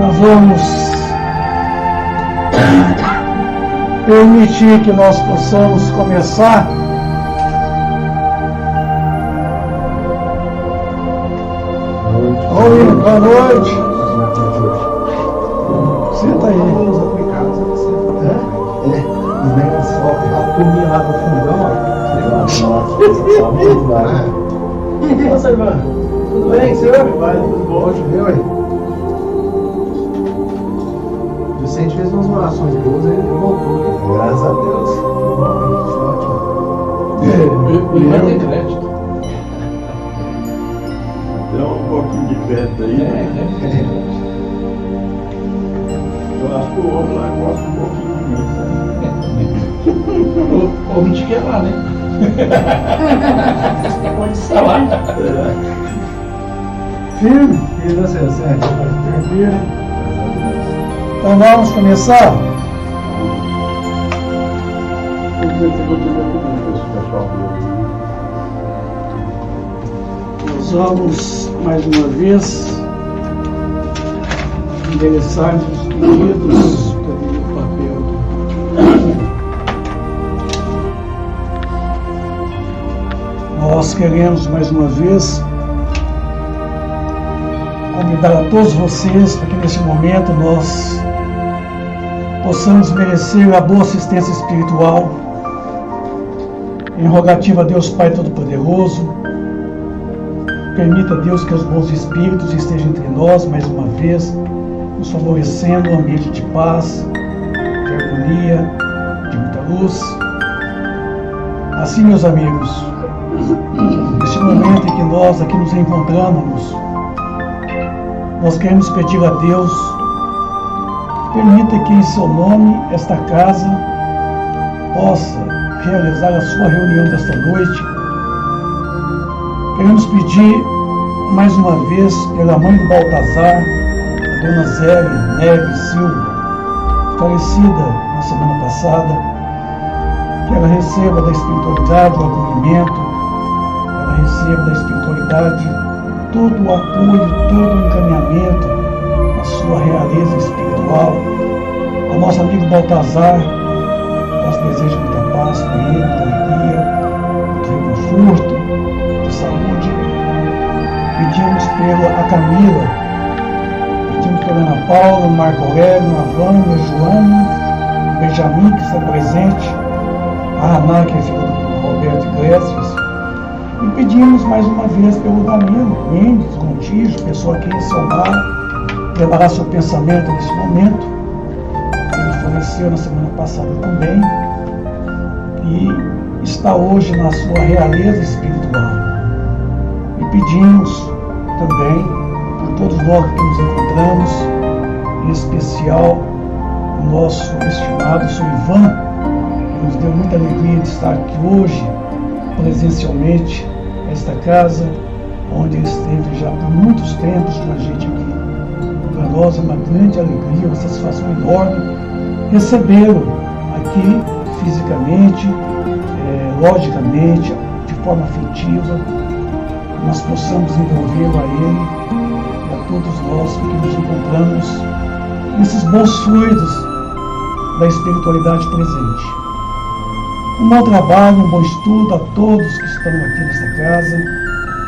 Nós vamos permitir que nós possamos começar Oi, boa noite. Senta aí. A turminha lá no fundão, ó. Nossa, irmã. Tudo bem, senhor? Tudo bom? Hoje veio aí. O Vicente fez umas orações boas e ele voltou. Graças a Deus. Ótimo. Ele vai ter crédito. Deu um pouquinho de crédito aí. Eu acho que o homem lá gosta um pouquinho de mim, sabe? O homem te quer lá, né? Pode estar lá. Firme? E você, Sérgio? Tranquilo. Então vamos começar? Nós vamos mais uma vez endereçar os pedidos. Cadê o papel? Nós queremos mais uma vez convidar a todos vocês para que nesse momento nós possamos merecer a boa assistência espiritual em rogativa a Deus Pai Todo-Poderoso. Permita, Deus, que os bons espíritos estejam entre nós mais uma vez, nos favorecendo um ambiente de paz, de harmonia, de muita luz. Assim, meus amigos, neste momento em que nós aqui nos encontramos, nós queremos pedir a Deus que permita que em seu nome esta casa possa realizar a sua reunião desta noite. Queremos pedir mais uma vez pela mãe do Baltazar, a dona Zélia Neves Silva, falecida na semana passada, que ela receba da espiritualidade o acolhimento, ela receba da espiritualidade todo o apoio, todo o encaminhamento à sua realeza espiritual. Ao nosso amigo Baltazar, nós desejamos muita paz para ele, muita alegria, muito conforto, de saúde. Pedimos pela Camila, pedimos pela Ana Paula, o Marco Aurélio, a Vânia, a Joana, o Benjamin, que está presente, a Ana, que é filha do Roberto Iglesias. E pedimos mais uma vez pelo Danilo Mendes Gontijo, pessoa que em seu lar levará seu pensamento nesse momento. Ele faleceu na semana passada também e está hoje na sua realeza espiritual. E pedimos também por todos nós que nos encontramos, em especial o nosso estimado Sr. Ivan, que nos deu muita alegria de estar aqui hoje presencialmente esta casa, onde ele esteve já por muitos tempos com a gente aqui. Para nós é uma grande alegria, uma satisfação enorme recebê-lo aqui fisicamente, logicamente, de forma afetiva, que nós possamos envolvê-lo a ele e a todos nós que nos encontramos nesses bons fluidos da espiritualidade presente. Um bom trabalho, um bom estudo a todos que estão aqui nesta casa.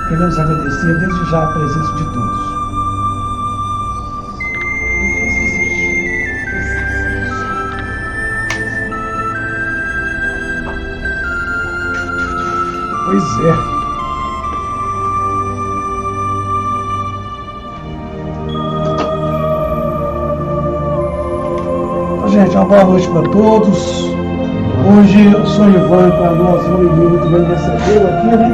Queremos agradecer desde já a presença de todos. Pois é. Então, gente, uma boa noite para todos. Hoje o Sr. Ivan, para nós, é muito bem recebê-lo aqui, né?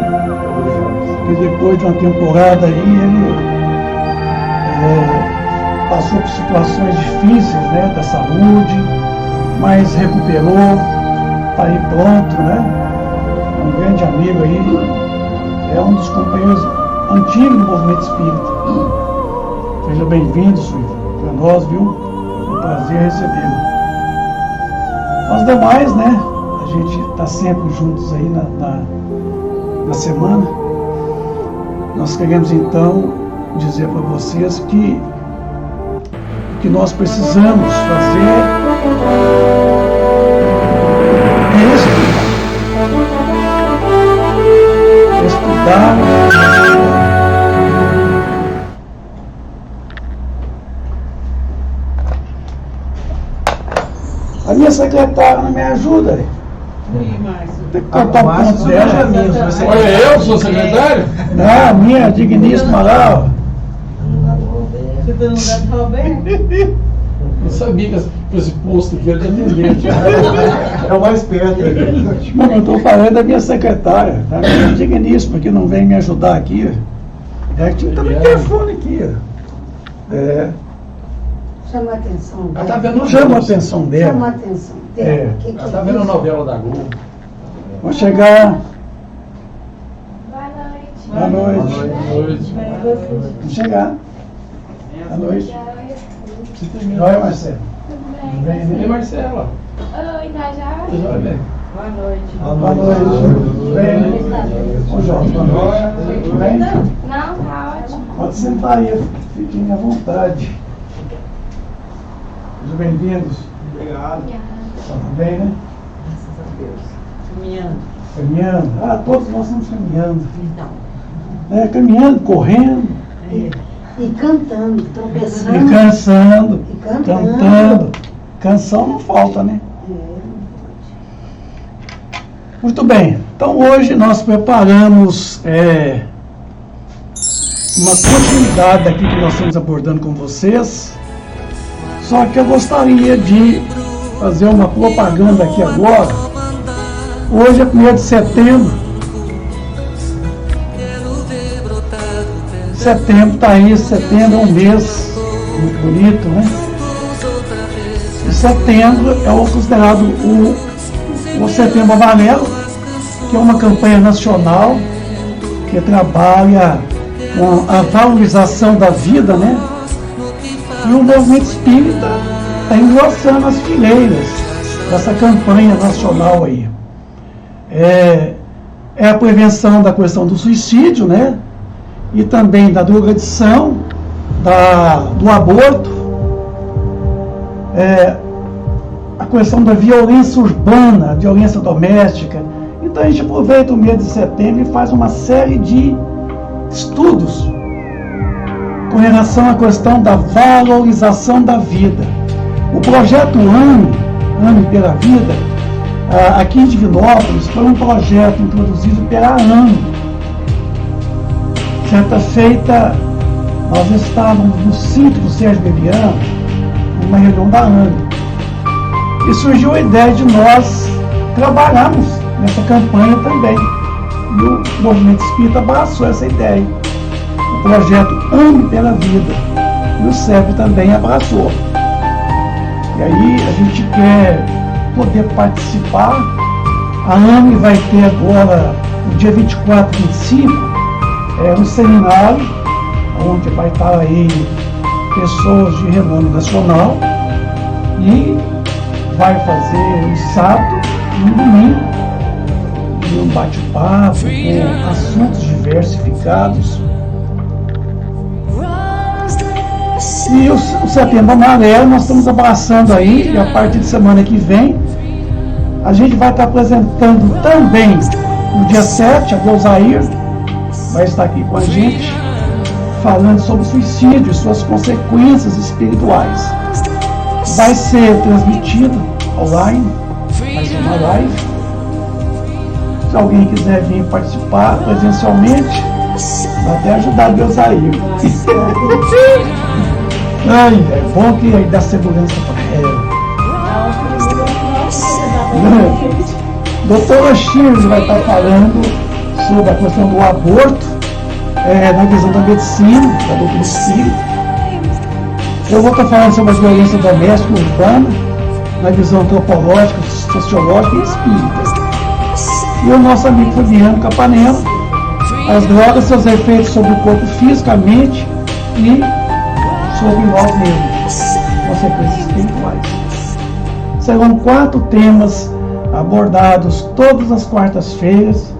Porque depois de uma temporada aí, ele passou por situações difíceis, né? Da saúde, mas recuperou, está aí pronto, né? Um grande amigo aí, é um dos companheiros antigos do movimento espírita. Seja bem-vindo, Sr. Ivan, para nós, viu? É um prazer recebê-lo. Nós demais, né? A gente está sempre juntos aí na semana. Nós queremos então dizer para vocês que que nós precisamos fazer é estudar. A minha secretária não me ajuda. Tem que cortar o ponto dela. Olha, eu sou secretário? Não, a minha digníssima lá, ó. Você foi no lugar do Roberto? Eu sabia que esse posto aqui era de atendente. É o mais perto. Não, eu estou falando da minha secretária, tá? Minha digníssima, que não vem me ajudar aqui. É que tá no telefone aqui, ó. É. Chama a atenção dela. Ela tá vendo Chama a atenção Chama a dela. atenção dela. É. Que Ela tá é vendo a isso? novela da Globo. Vou chegar. Boa noite. Boa noite. Boa noite. Vou chegar. Boa noite. Você termina. Olha, Marcelo. Tudo Vem, bem? vem. E Marcela? Oi, tá já? Olha bem. Boa noite. Boa noite. Vem. Ô, Jorge, boa noite. Vem. Não, tá ótimo. Pode sentar aí, fiquem à vontade. Sejam bem-vindos. Obrigado. Tudo bem, né? Graças a Deus. Caminhando. Caminhando. Ah, todos nós estamos caminhando. Então. Caminhando, correndo, E cantando, tropeçando. e cansando, E cantando. cantando. Canção não falta, né? Muito bem. Então hoje nós preparamos uma continuidade daquilo que nós estamos abordando com vocês. Só que eu gostaria de fazer uma propaganda aqui agora. Hoje é 1º de setembro. Setembro está aí, setembro é um mês muito bonito, né? E setembro é o considerado o Setembro Amarelo, que é uma campanha nacional que trabalha com a valorização da vida, né? E o movimento espírita está engrossando as fileiras dessa campanha nacional aí. É a prevenção da questão do suicídio, né? E também da drogadição, do aborto, a questão da violência urbana, violência doméstica. Então a gente aproveita o mês de setembro e faz uma série de estudos com relação à questão da valorização da vida. O projeto AME pela Vida, aqui em Divinópolis, foi um projeto introduzido pela AME. Certa feita, nós estávamos no sítio do Sérgio Bebiano, numa reunião da AME, e surgiu a ideia de nós trabalharmos nessa campanha também. E o movimento espírita abraçou essa ideia. O projeto AME pela Vida. E o SEB também abraçou. E aí a gente quer poder participar. A AME vai ter agora, no dia 24 e 25, um seminário, onde vai estar aí pessoas de renome nacional, e vai fazer um sábado e um domingo, e um bate-papo com assuntos diversificados. E o Setembro Amarelo nós estamos abraçando aí, e a partir de semana que vem a gente vai estar apresentando também no dia 7, a Deusair vai estar aqui com a gente, falando sobre suicídio e suas consequências espirituais. Vai ser transmitido online, vai ser uma live. Se alguém quiser vir participar presencialmente, vai até ajudar a Deusair. É bom que aí dá segurança para ela. Doutora Shirley vai estar falando sobre a questão do aborto, na visão da medicina, da doutrina espírita. Eu vou estar falando sobre a violência doméstica urbana, na visão antropológica, sociológica e espírita. E o nosso amigo Fabiano Capanema, as drogas, seus efeitos sobre o corpo físico, a mente e sobre nós mesmos, consequências espirituais. Serão 4 temas abordados todas as quartas-feiras.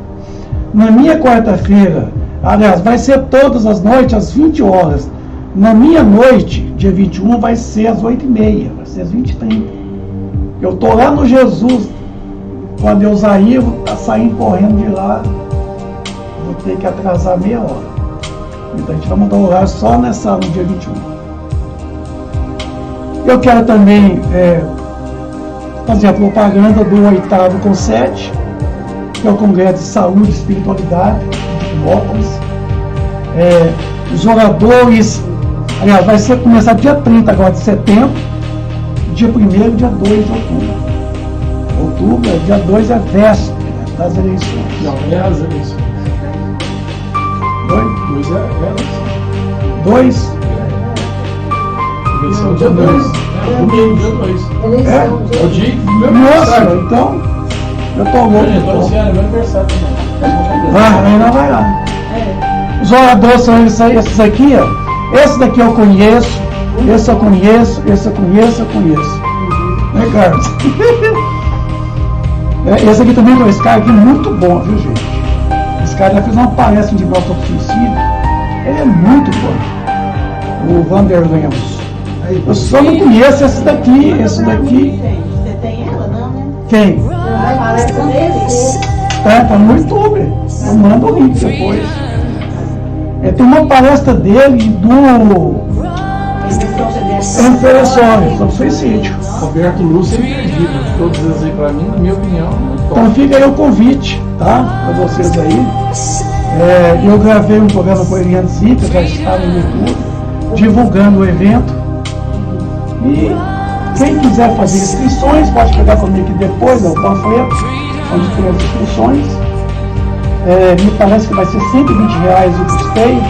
Na minha quarta-feira, aliás, vai ser todas as noites às 20 horas. Na minha noite, dia 21 vai ser às 8h30, vai ser às 20h30. Eu estou lá no Jesus, quando eu sair, eu vou estar saindo correndo de lá, vou ter que atrasar meia hora. Então a gente vai mudar o horário só no dia 21. Eu quero também fazer a propaganda do 8º CONSET, que é o Congresso de Saúde e Espiritualidade de Timópolis. Os oradores, aliás, vai começar dia 30 agora de setembro, dia 1º e dia 2 de outubro. Dia 2 é véspera das eleições. Não, é as eleições. 2 é a eleição. 2? Eleição dia 2. Domingo, dia 2. Eleição, É o dia do meu Nossa, aniversário. então eu tô louco. Então, esse ano é meu aniversário também. Ainda vai lá. Os oradores são esses aqui, ó. Esse daqui eu conheço, esse eu conheço, esse eu conheço, Né, Carlos? Esse aqui também, esse cara aqui é muito bom, viu, gente? Esse cara já fez uma palestra de volta ao suicídio. Ele é muito bom. O Vanderlei Lemos. Eu só não conheço esse daqui. Você tem ela, não, né? Quem? Parece desse. Tá no YouTube. Eu mando o link depois. Tem uma palestra dele do Reflexões sobre suicídio. Roberto Lúcio é perdido. Todos eles aí pra mim, na minha opinião, Então fica aí o convite, tá? Para vocês aí. Eu gravei um programa com a Eliane Zica, já está no YouTube, divulgando o evento. E quem quiser fazer inscrições, pode pegar comigo aqui depois, o panfleto, onde tem as inscrições. Me parece que vai ser R$120 o custeio,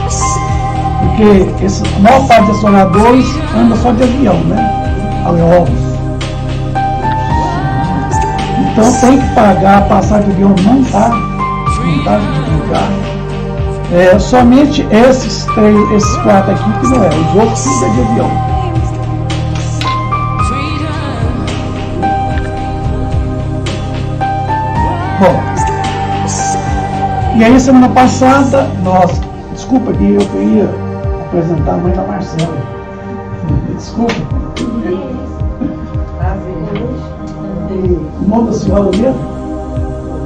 porque a maior parte dos sonadores anda só de avião, né? Aleópolis. Então tem que pagar a passagem de avião, não tá de brincar. Somente esses 4 aqui que não é, os outros tudo é de avião. Bom, e aí semana passada, desculpa que eu queria apresentar a mãe da Marcela. Desculpa. O nome da senhora mesmo?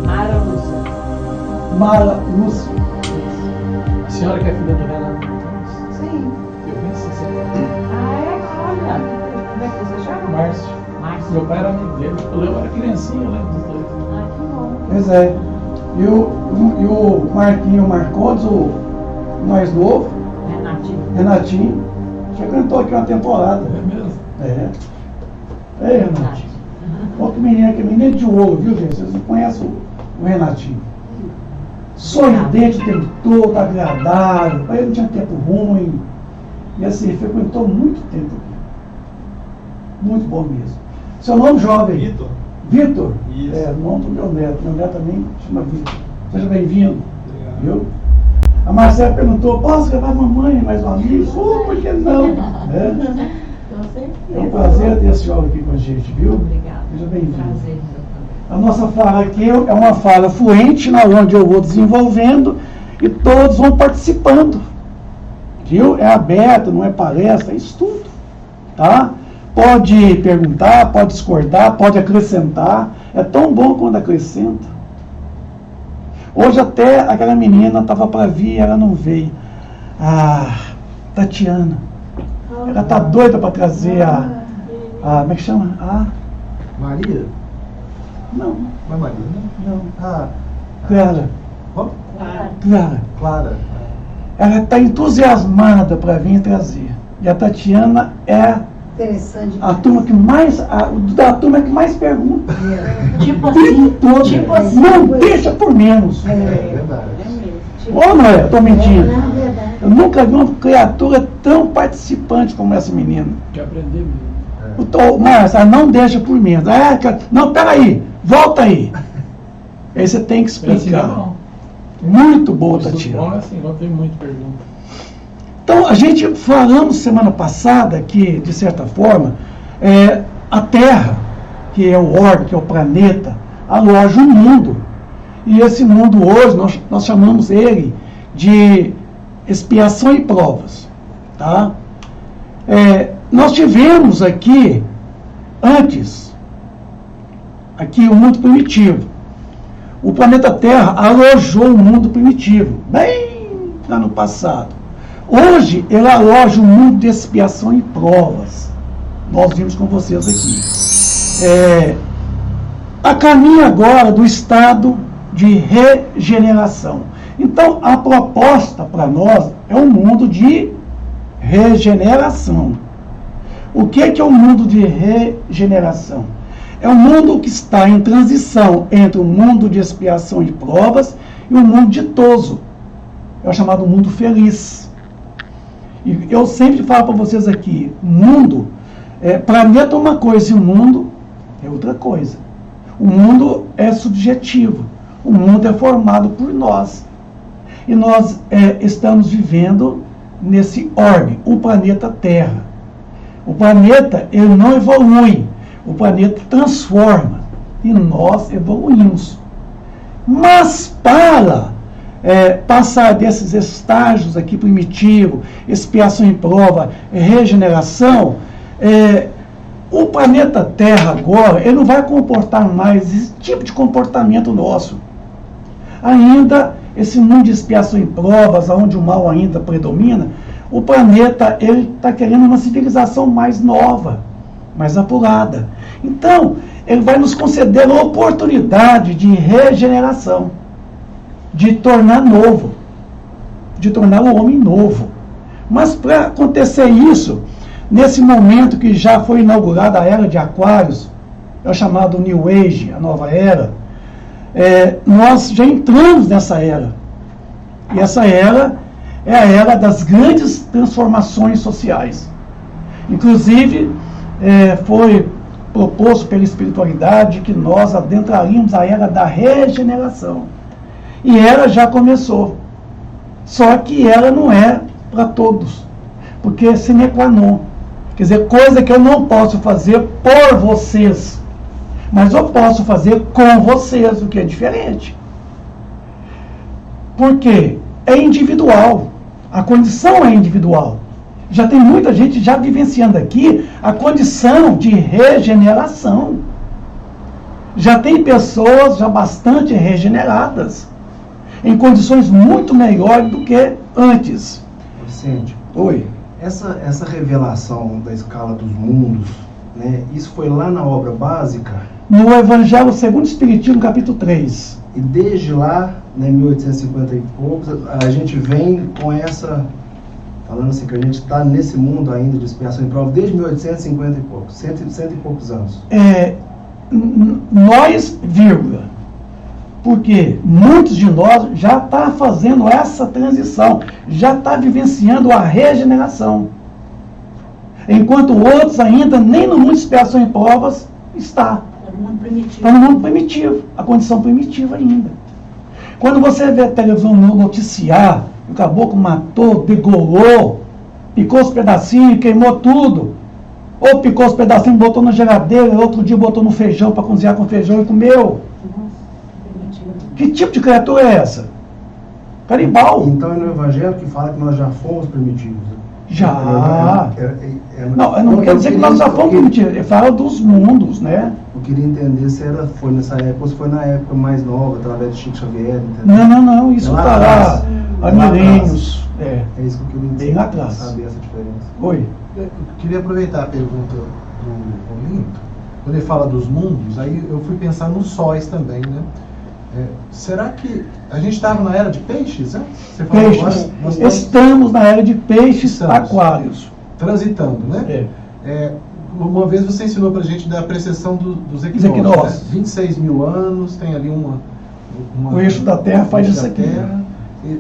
Mara Lúcia. Mara Lúcia. A senhora que é filha do Renato? Sim. Eu penso assim. Olha. Como é que você chama? Márcio. Meu pai era amigo dele. Eu era criancinha, eu lembro dos dois. Que bom. Pois é. E o Marquinho Marcondes, o mais novo, Renatinho, já cantou aqui uma temporada. É mesmo? Renatinho. Outro menino aqui, menino de ouro, viu, gente? Vocês não conhecem o Renatinho. Sorridente o tempo todo, agradável, ele não tinha tempo ruim. E assim, frequentou muito tempo aqui. Muito bom mesmo. Seu nome, jovem? Vitor. Vitor? Isso. O nome do meu neto. Meu neto também chama Vitor. Seja bem-vindo. Obrigado. Viu? A Marcela perguntou, posso levar a mamãe mais um amigo? Por que não? É um prazer ter esse jovem aqui com a gente, viu? Obrigada. Seja bem-vindo. Prazer. A nossa fala aqui é uma fala fluente, onde eu vou desenvolvendo e todos vão participando. Viu? É aberto, não é palestra, é estudo. Tá? Pode perguntar, pode discordar, pode acrescentar. É tão bom quando acrescenta. Hoje até aquela menina estava para vir, ela não veio. A Tatiana. Ela está doida para trazer como é que chama? Maria? Não, Não é Maria, né? não. Clara. Como? Clara. Ela está entusiasmada para vir trazer. E a Tatiana é Interessante. a turma que mais, da turma que mais pergunta. Tipo O tempo assim. todo. Tipo assim. Não deixa por menos. É verdade. Ou não é? Estou mentindo. Não, verdade. Eu nunca vi uma criatura tão participante como essa menina. Quer aprender mesmo. Márcia, não deixa por menos. Não, peraí, volta aí. Aí você tem que explicar. Não. Muito boa, Isso bom é Tatiana. assim, não tem muita pergunta. Então, a gente falamos semana passada que, de certa forma, a Terra, que é o orbe, que é o planeta, aloja o mundo. E esse mundo hoje, nós chamamos ele de expiação e provas. Tá? Nós tivemos aqui, antes, aqui o mundo primitivo. O planeta Terra alojou o mundo primitivo, bem lá no passado. Hoje, ele aloja um mundo de expiação e provas. Nós vimos com vocês aqui. A caminho agora do estado de regeneração. Então, a proposta para nós é um mundo de regeneração. O que é o mundo de regeneração? É um mundo que está em transição entre o mundo de expiação e provas e o mundo ditoso. É o chamado mundo feliz. E eu sempre falo para vocês aqui, mundo, planeta é uma coisa e o mundo é outra coisa. O mundo é subjetivo. O mundo é formado por nós. E nós estamos vivendo nesse orbe, o planeta Terra. O planeta, ele não evolui. O planeta transforma. E nós evoluímos. Mas para passar desses estágios aqui primitivo, expiação em prova, regeneração, o planeta Terra agora, ele não vai comportar mais esse tipo de comportamento nosso. Ainda, esse mundo de expiação em provas, onde o mal ainda predomina, o planeta ele está querendo uma civilização mais nova, mais apurada. Então, ele vai nos conceder a oportunidade de regeneração, de tornar novo, de tornar o homem novo. Mas para acontecer isso, nesse momento que já foi inaugurada a Era de Aquários, é o chamado New Age, a nova era, nós já entramos nessa era. E essa era é a era das grandes transformações sociais. Inclusive, foi proposto pela espiritualidade que nós adentraríamos a era da regeneração. E ela já começou. Só que ela não é para todos. Porque é sine qua non. Quer dizer, coisa que eu não posso fazer por vocês. Mas eu posso fazer com vocês, o que é diferente. Por quê? É individual. A condição é individual. Já tem muita gente já vivenciando aqui a condição de regeneração. Já tem pessoas já bastante regeneradas, em condições muito melhores do que antes. Vicente, Oi. Essa revelação da escala dos mundos, né, isso foi lá na obra básica? No Evangelho segundo o Espiritismo, capítulo 3. E desde lá, né, 1850 e poucos, a gente vem com essa... Falando assim, que a gente está nesse mundo ainda de expiação e prova desde 1850 e poucos, cento e poucos anos. Nós, vírgula. Porque muitos de nós já estão fazendo essa transição, já estão vivenciando a regeneração. Enquanto outros ainda nem no mundo de expiação e provas está. Está no mundo primitivo, a condição primitiva ainda. Quando você vê a televisão noticiar, o caboclo matou, degolou, picou os pedacinhos, queimou tudo. Ou picou os pedacinhos, botou na geladeira, outro dia botou no feijão para cozinhar com feijão e comeu. Que tipo de criatura é essa? Canibal. Então é no Evangelho que fala que nós já fomos primitivos. Já. Não quer dizer que nós já fomos primitivos. Ele fala dos mundos, né? Eu queria entender se foi nessa época ou se foi na época mais nova, através de Chico Xavier. Entendeu? Não. Isso está lá há milênios. É isso que eu queria entender. Bem lá atrás. Saber essa diferença. Oi. Eu queria aproveitar a pergunta do Olinto. Quando ele fala dos mundos, aí eu fui pensar nos sóis também, né? Será que a gente estava na era de peixes, né? Você falou Peixes. agora, Estamos na era de peixes aquários. Transitando, né? Uma vez você ensinou pra gente da precessão dos equinócios. Equinócios. Né? 26 mil anos, tem ali O eixo da Terra faz isso aqui.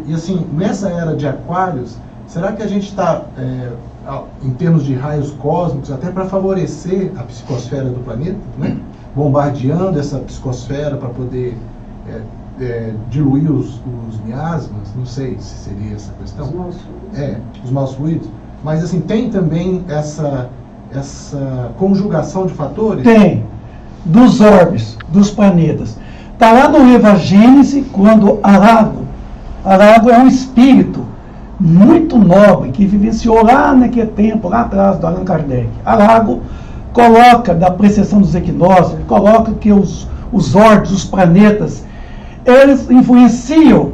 E assim, nessa era de aquários, será que a gente está, em termos de raios cósmicos, até para favorecer a psicosfera do planeta, né? Bombardeando essa psicosfera para poder diluir os miasmas? Não sei se seria essa questão. Os maus fluidos. Mas assim, tem também essa conjugação de fatores? Tem. Dos orbes, dos planetas. Está lá no livro A Gênese, quando Arago é um espírito muito nobre que vivenciou lá naquele tempo, lá atrás do Allan Kardec. Arago coloca, da precessão dos equinócios, ele coloca que os orbes, os planetas, eles influenciam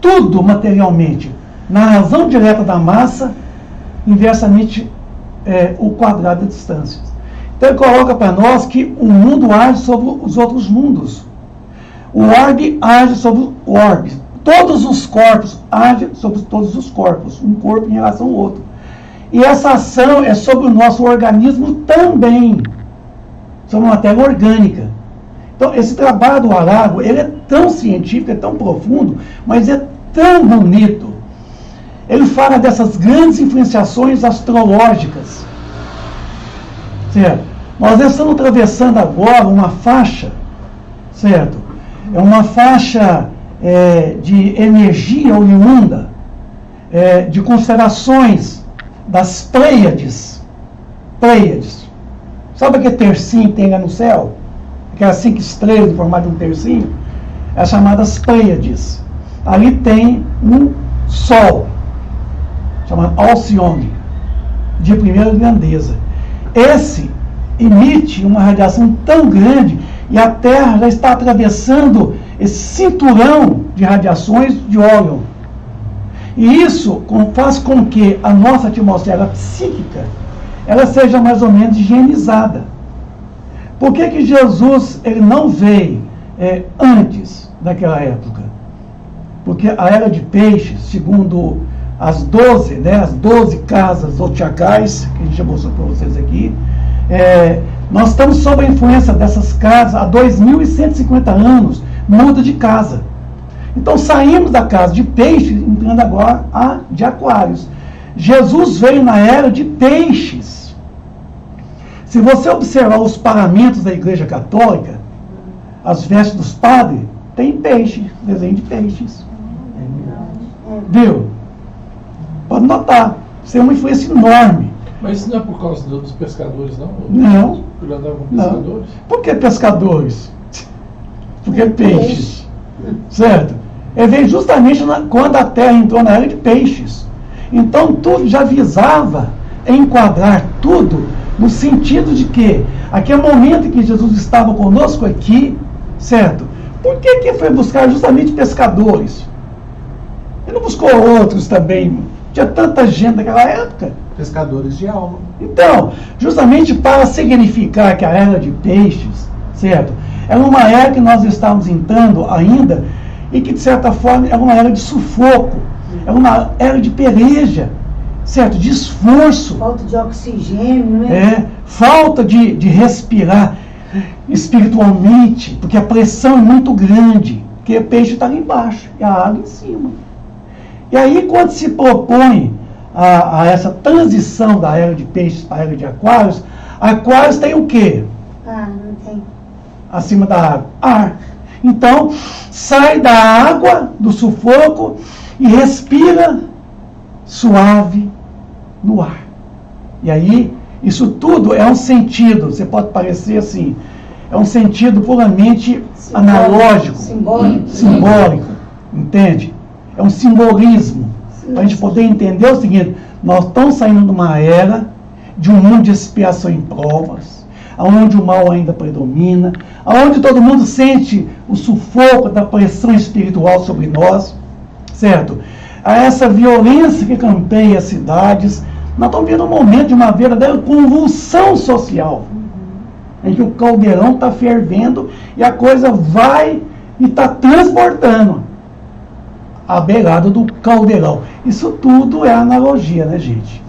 tudo materialmente, na razão direta da massa, inversamente o quadrado de distâncias. Então ele coloca para nós que o mundo age sobre os outros mundos. O orbe age sobre o orbe. Todos os corpos agem sobre todos os corpos, um corpo em relação ao outro. E essa ação é sobre o nosso organismo também, sobre a matéria orgânica. Então, esse trabalho do Arago, ele é tão científico, é tão profundo, mas é tão bonito. Ele fala dessas grandes influenciações astrológicas. Certo? Nós estamos atravessando agora uma faixa, certo? É uma faixa de energia oriunda, de constelações das Pleiades. Pleiades. Sabe aquele tercinho que tem lá no céu? Aquelas 5 estrelas em formato de um tercinho? É chamadas Pleiades. Ali tem um Sol, chamado Alcione, de primeira grandeza. Esse emite uma radiação tão grande e a Terra já está atravessando esse cinturão de radiações de Órion. E isso faz com que a nossa atmosfera psíquica ela seja mais ou menos higienizada. Por que Jesus ele não veio antes daquela época? Porque a era de peixes, segundo as 12 casas zodiacais, que a gente já mostrou para vocês aqui, nós estamos sob a influência dessas casas há 2.150 anos, muda de casa. Então saímos da casa de peixes, entrando agora a de aquários. Jesus veio na era de peixes. Se você observar os paramentos da Igreja Católica, as vestes dos padres, tem peixe, desenho de peixes. Viu? Pode notar, isso é uma influência enorme. Mas isso não é por causa dos pescadores, não? Não. Porque andavam com pescadores? Por que pescadores? Porque peixes. Certo? Ele veio justamente quando a Terra entrou na era de peixes. Então tudo já visava enquadrar tudo no sentido de que aquele momento em que Jesus estava conosco aqui, certo? Por que foi buscar justamente pescadores? Ele não buscou outros também. Tinha tanta gente naquela época. Pescadores de alma. Então, justamente para significar que a era de peixes, certo? É uma era que nós estamos entrando ainda e que, de certa forma, é uma era de sufoco, é uma era de peleja, certo? De esforço. Falta de oxigênio, né? Falta de respirar espiritualmente, porque a pressão é muito grande, porque o peixe está lá embaixo e a água em cima. E aí, quando se propõe a essa transição da era de peixes para a era de aquários, aquários tem o quê? Não tem. Acima da água? Ar. Então, sai da água, do sufoco, e respira suave no ar. E aí, isso tudo é um sentido, você pode parecer assim, é um sentido puramente analógico, simbólico, entende? É um simbolismo, para a gente poder entender o seguinte: nós estamos saindo de uma era de um mundo de expiação em provas, onde o mal ainda predomina, onde todo mundo sente o sufoco da pressão espiritual sobre nós, certo? A essa violência que campeia as cidades, nós estamos vendo um momento de uma verdadeira convulsão social, em que o caldeirão está fervendo e a coisa vai e está transportando a beirada do caldeirão. Isso tudo é analogia, né, gente?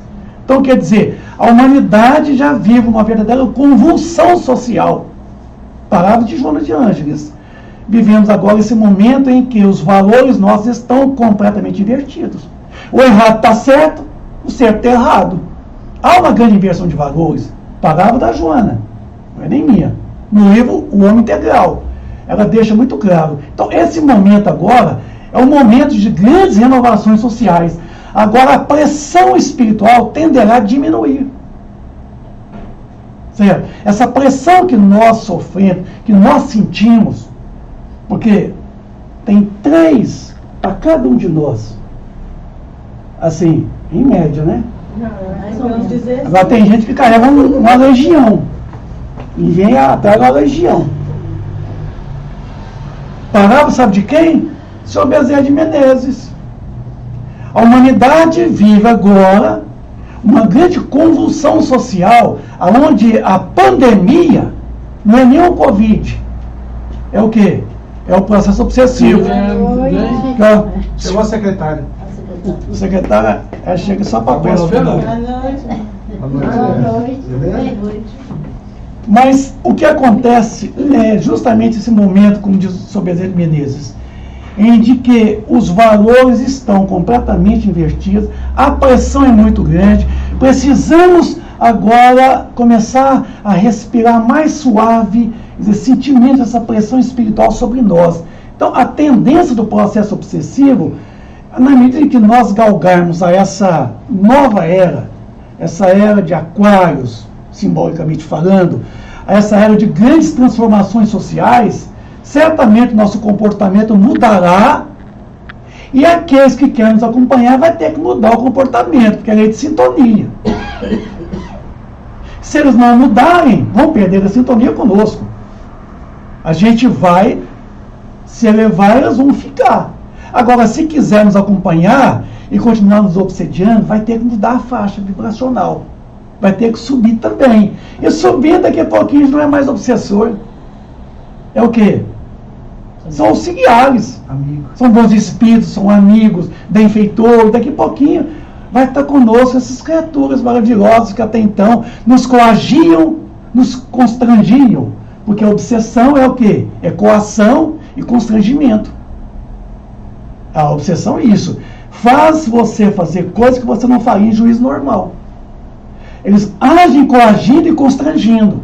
Então, quer dizer, a humanidade já vive uma verdadeira convulsão social. Palavra de Joana de Ângeles. Vivemos agora esse momento em que os valores nossos estão completamente invertidos. O errado está certo, o certo está errado. Há uma grande inversão de valores. Palavra da Joana, não é nem minha. No livro O Homem Integral. Ela deixa muito claro. Então, esse momento agora é um momento de grandes renovações sociais. Agora, a pressão espiritual tenderá a diminuir. Certo? Essa pressão que nós sofremos, que nós sentimos, porque tem 3 para cada um de nós. Assim, em média, né? Mais ou menos 16. Agora tem gente que carrega uma legião. E vem atrás da legião. Palavra sabe de quem? Seu Bezerra de Menezes. A humanidade vive agora uma grande convulsão social, onde a pandemia não é nem o Covid. É o quê? É o processo obsessivo. Tá? Chegou a secretária. O secretário chega só para Boa pressionar. noite. Boa noite. Mas o que acontece é justamente esse momento, como diz o Sr. Bezerra de Menezes, em de que os valores estão completamente invertidos, a pressão é muito grande, precisamos agora começar a respirar mais suave, sentir menos essa pressão espiritual sobre nós. Então, a tendência do processo obsessivo, na medida em que nós galgarmos a essa nova era, essa era de aquários, simbolicamente falando, a essa era de grandes transformações sociais, certamente nosso comportamento mudará e aqueles que querem nos acompanhar vai ter que mudar o comportamento, porque é lei de sintonia. Se eles não mudarem, vão perder a sintonia conosco. A gente vai se elevar e eles vão ficar. Agora, se quisermos acompanhar e continuar nos obsediando, vai ter que mudar a faixa vibracional. Vai ter que subir também. E subindo, daqui a pouquinho, não é mais obsessor. É o quê? São auxiliares. Amigos. São bons espíritos, são amigos, benfeitores. Daqui a pouquinho vai estar conosco essas criaturas maravilhosas que até então nos coagiam, nos constrangiam. Porque a obsessão é o quê? É coação e constrangimento. A obsessão é isso. Faz você fazer coisas que você não faria em juízo normal. Eles agem coagindo e constrangindo.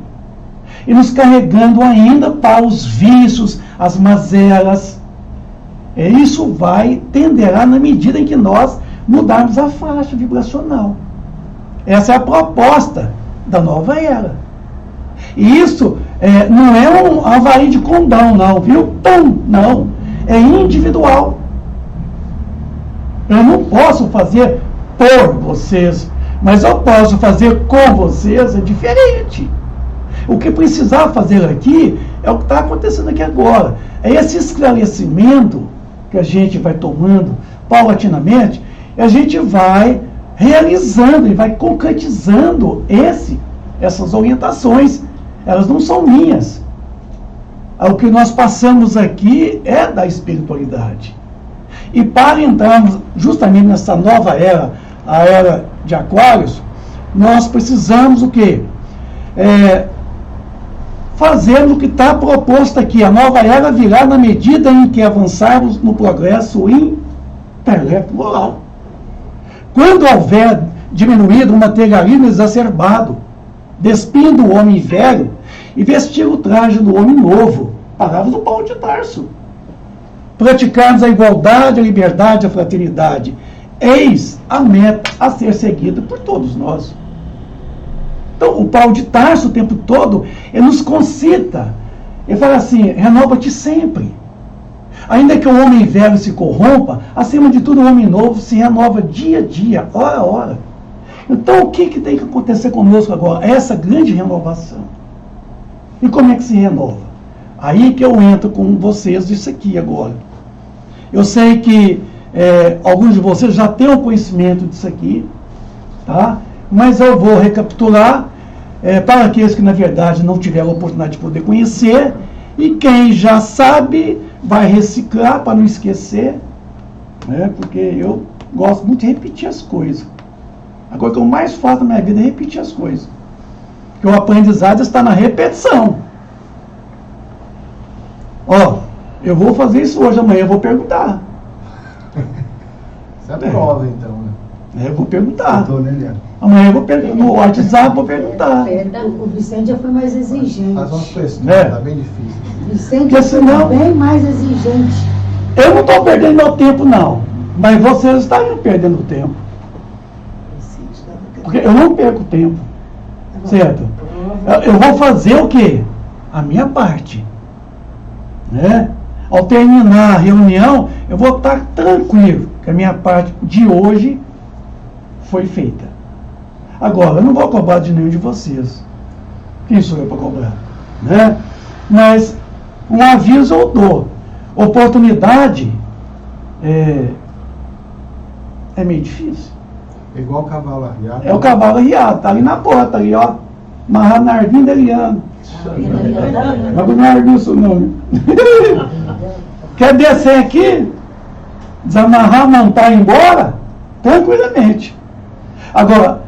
E nos carregando ainda para os vícios, as mazelas. Isso tenderá na medida em que nós mudarmos a faixa vibracional. Essa é a proposta da nova era. E isso não é um avaria de condão, não, viu? Não. É individual. Eu não posso fazer por vocês, mas eu posso fazer com vocês, é diferente. O que precisar fazer aqui é o que está acontecendo aqui agora. É esse esclarecimento que a gente vai tomando paulatinamente, e a gente vai realizando e vai concretizando essas orientações. Elas não são minhas. O que nós passamos aqui é da espiritualidade. E para entrarmos justamente nessa nova era, a era de Aquários, nós precisamos o quê? Fazer o que está proposto aqui. A nova era virá na medida em que avançarmos no progresso intelecto-moral. Quando houver diminuído o materialismo exacerbado, despindo o homem velho e vestir o traje do homem novo, palavras do Paulo de Tarso. Praticarmos a igualdade, a liberdade, a fraternidade. Eis a meta a ser seguida por todos nós. Então, o Paulo de Tarso, o tempo todo, ele nos concita. Ele fala assim, renova-te sempre. Ainda que o homem velho se corrompa, acima de tudo o homem novo se renova dia a dia, hora a hora. Então, o que tem que acontecer conosco agora? Essa grande renovação. E como é que se renova? Aí que eu entro com vocês nisso aqui agora. Eu sei que alguns de vocês já têm o conhecimento disso aqui, tá? Mas eu vou recapitular para aqueles que, na verdade, não tiveram a oportunidade de poder conhecer, e quem já sabe vai reciclar para não esquecer, né? Porque eu gosto muito de repetir as coisas. A coisa que eu mais faço na minha vida é repetir as coisas. Porque o aprendizado está na repetição. Eu vou fazer isso hoje, amanhã eu vou perguntar. Isso é prova, então, né? Eu vou perguntar. Estou, né, Leandro? Amanhã eu vou perguntar. No WhatsApp eu vou perguntar. O Vicente já foi mais exigente. Faz umas questões, tá bem difícil. O Vicente Porque senão- foi bem mais exigente. Eu não estou perdendo meu tempo, não. Mas vocês estariam perdendo tempo. Porque eu não perco tempo. Certo? Eu vou fazer o quê? A minha parte. Né? Ao terminar a reunião, eu vou estar tranquilo, que a minha parte de hoje foi feita. Agora, eu não vou cobrar de nenhum de vocês. Quem sou eu para cobrar? Né? Mas um aviso eu dou. Oportunidade é meio difícil. É igual o cavalo arriado. É o cavalo arriado, tá ali na porta, ali, ó. Amarrado na Arvinho Deliano. Mas não é Arvinho isso não. Quer descer aqui? Desamarrar, montar e ir embora? Tranquilamente. Agora,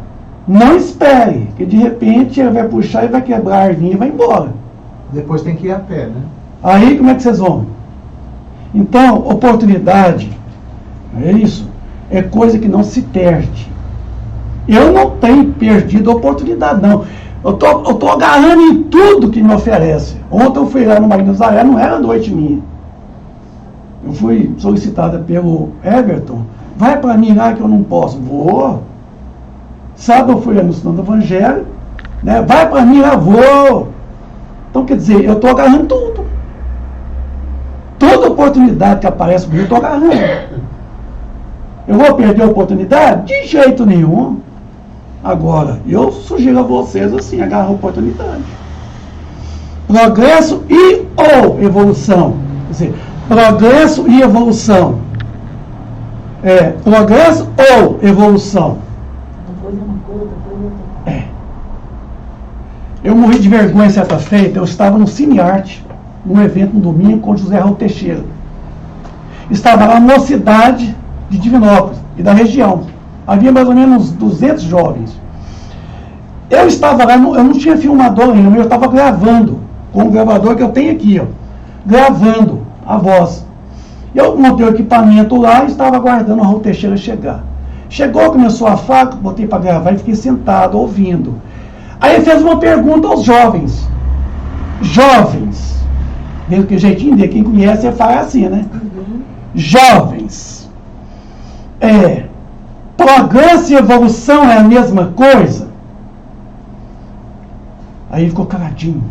não espere, que de repente ele vai puxar e vai quebrar a Arvinho e vai embora. Depois tem que ir a pé, né? Aí como é que vocês vão? Então, oportunidade, é isso, é coisa que não se perde. Eu não tenho perdido oportunidade, não. Eu tô agarrando em tudo que me oferece. Ontem eu fui lá no Marina Zaré, não era noite minha. Eu fui solicitada pelo Everton. Vai para mim lá que eu não posso. Vou. Sábado eu fui lá no Sinal do Evangelho. Né? Vai para mim lá, vou. Então, quer dizer, eu estou agarrando tudo. Toda oportunidade que aparece comigo, eu estou agarrando. Eu vou perder a oportunidade? De jeito nenhum. Agora, eu sugiro a vocês assim, agarrar a oportunidade. Progresso e ou evolução. Quer dizer, progresso e evolução. Progresso ou evolução. Eu morri de vergonha certa feita. Eu estava no Cinearte, num evento no domingo com José Raul Teixeira. Estava lá na cidade de Divinópolis e da região. Havia mais ou menos 200 jovens. Eu estava lá, eu não tinha filmador ainda, mas eu estava gravando, com o gravador que eu tenho aqui, ó, gravando a voz. Eu montei o equipamento lá e estava aguardando o Raul Teixeira chegar. Chegou, começou a falar, botei para gravar e fiquei sentado, ouvindo. Aí ele fez uma pergunta aos jovens. Jovens, mesmo que jeitinho dele, quem conhece, ele fala assim, né? Jovens, progresso e evolução é a mesma coisa? Aí ele ficou caladinho.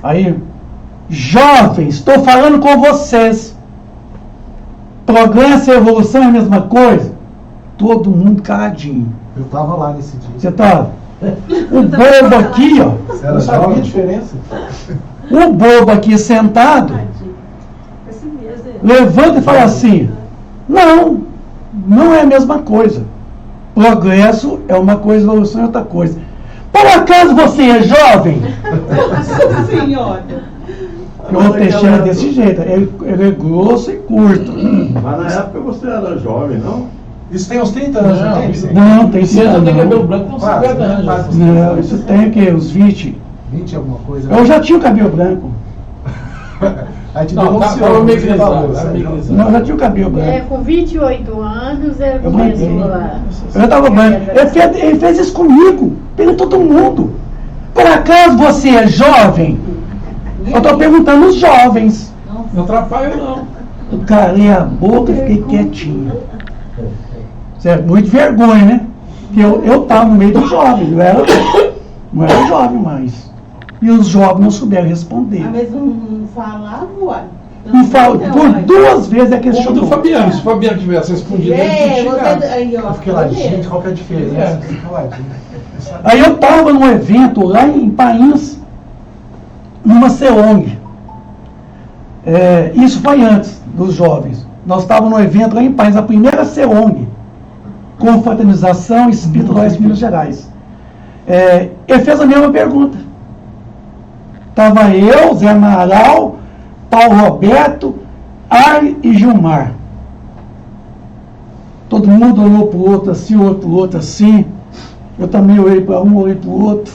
Aí, jovens, estou falando com vocês. Progresso e evolução é a mesma coisa? Todo mundo caladinho. Eu estava lá nesse dia. Você estava? O bobo aqui, ó. Você não sabia a diferença? O bobo aqui sentado, levanta e fala assim, não é a mesma coisa. Progresso é uma coisa, evolução é outra coisa. Por acaso você é jovem? Nossa Senhora! O Teixeira é desse jeito, ele é grosso e curto. Mas na época você era jovem, não? Isso tem uns 30 anos, não tem? Não, tem Você já tem cabelo não. branco com Quase, 50 anos. quase. Não, isso tem o quê? Uns 20. 20 alguma coisa. Eu já tinha o cabelo branco. Aí te Não, denunciou. tava meio você grisalho, falou, tava meio sabe? grisalho. Não, eu já tinha o cabelo branco. Com 28 anos, ele Eu começou branquei. lá. Eu já estava branco. Ele fez isso comigo. Perguntou todo mundo. Por acaso você é jovem? Eu estou perguntando os jovens. Não atrapalha, não. Eu calei a boca e fiquei quietinho. Certo? Muito vergonha, né? Porque eu estava no meio dos jovens. Não era jovem mais. E os jovens não souberam responder. Mas não falava, uai. Não falo, por duas vezes é que ele Como do chamou. Fabiano. Se o Fabiano tivesse respondido, ele tinha chegado. Aí, ó. Eu fiquei lá, gente, qual que é a diferença? Fica lá, gente. Aí eu estava num evento lá em Pains, numa CEONG. Isso foi antes dos jovens. Nós estávamos num evento lá em Pains, a primeira CEONG, com fraternização espírita do Oeste de Minas Gerais. Ele fez a mesma pergunta. Estava eu, Zé Amaral, Paulo Roberto, Ari e Gilmar. Todo mundo olhou para o outro assim, o outro para o outro assim. Eu também olhei para um, olhei para o outro.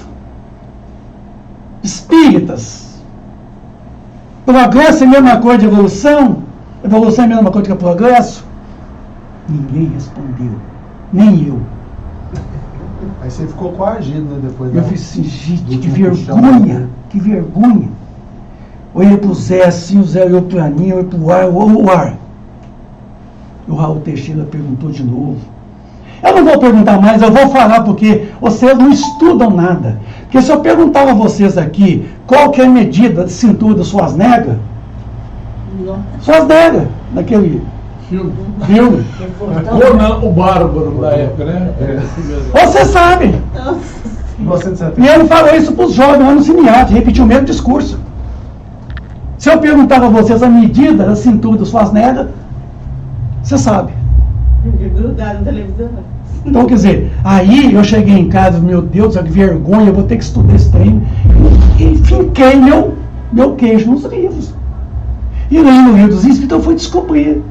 Espíritas. Progresso é a mesma coisa de evolução? Evolução é a mesma coisa que progresso? Ninguém respondeu. Nem eu. Aí você ficou coagido, né? Depois Eu da- fiz assim, gente, do que último puxão, vergonha, né? que vergonha. Olhei para o Zé assim, o Zé olhou para mim, olhou para o Ar, o Ar. E o Raul Teixeira perguntou de novo. Eu não vou perguntar mais, eu vou falar porque vocês não estudam nada. Porque se eu perguntar a vocês aqui qual que é a medida de cintura das suas negas, naquele Filme. Conan o Bárbaro da época, né? Você sabe. E ele falou isso para os jovens lá no Cinearte, repetiu o mesmo discurso. Se eu perguntar a vocês a medida da cintura dos Schwarzenegger, você sabe. Grudado na televisão. Então, quer dizer, aí eu cheguei em casa, meu Deus, que vergonha, eu vou ter que estudar esse treino. E finquei meu queijo nos livros. E lendo o livro dos Espíritos, eu fui descobrir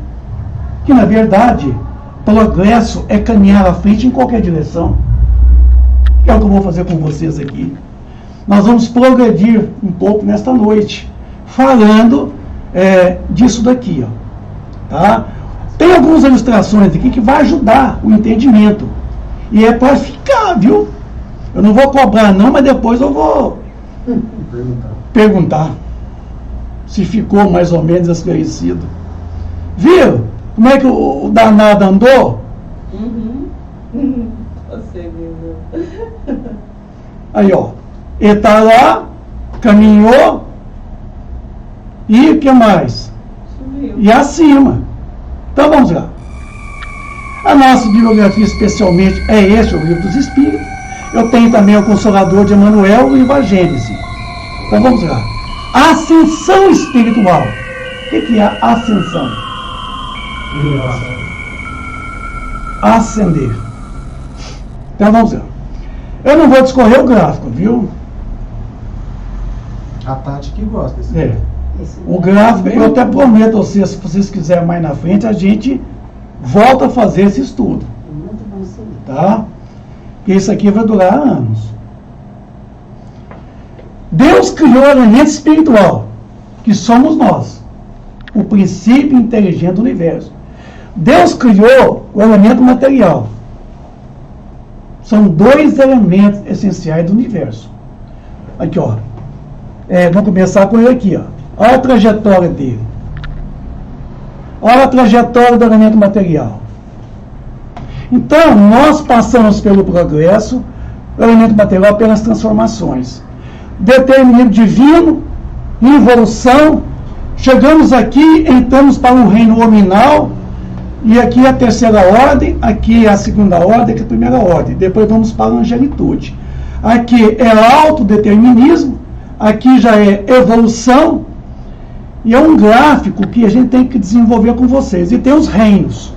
que, na verdade, progresso é caminhar à frente em qualquer direção. É o que eu vou fazer com vocês aqui. Nós vamos progredir um pouco nesta noite, falando disso daqui, ó, tá? Tem algumas ilustrações aqui que vai ajudar o entendimento. E é para ficar, viu? Eu não vou cobrar não, mas depois eu vou perguntar se ficou mais ou menos esclarecido. Viu? Como é que o danado andou? Você viu? Aí, ó. Ele está lá, caminhou, e o que mais? Sumiu. E acima. Então vamos lá. A nossa bibliografia especialmente é este, o Livro dos Espíritos. Eu tenho também o Consolador de Emmanuel e o Gênese. Então vamos lá. Ascensão espiritual. O que é a ascensão? Ascender. Então vamos lá. Eu não vou discorrer o gráfico, viu? A Tati que gosta desse O gráfico, eu até prometo a vocês, se vocês quiserem mais na frente, a gente volta a fazer esse estudo. Tá? Porque isso aqui vai durar anos. Deus criou o elemento espiritual, que somos nós. O princípio inteligente do universo. Deus criou o elemento material. São dois elementos essenciais do universo. Aqui, ó. Vamos começar com ele aqui, ó. Olha a trajetória dele. Olha a trajetória do elemento material. Então, nós passamos pelo progresso, o elemento material pelas transformações. Determinismo divino, evolução, chegamos aqui, entramos para um reino nominal, e aqui é a terceira ordem, aqui é a segunda ordem, aqui é a primeira ordem. Depois vamos para a angelitude. Aqui é autodeterminismo, aqui já é evolução, e é um gráfico que a gente tem que desenvolver com vocês. E tem os reinos: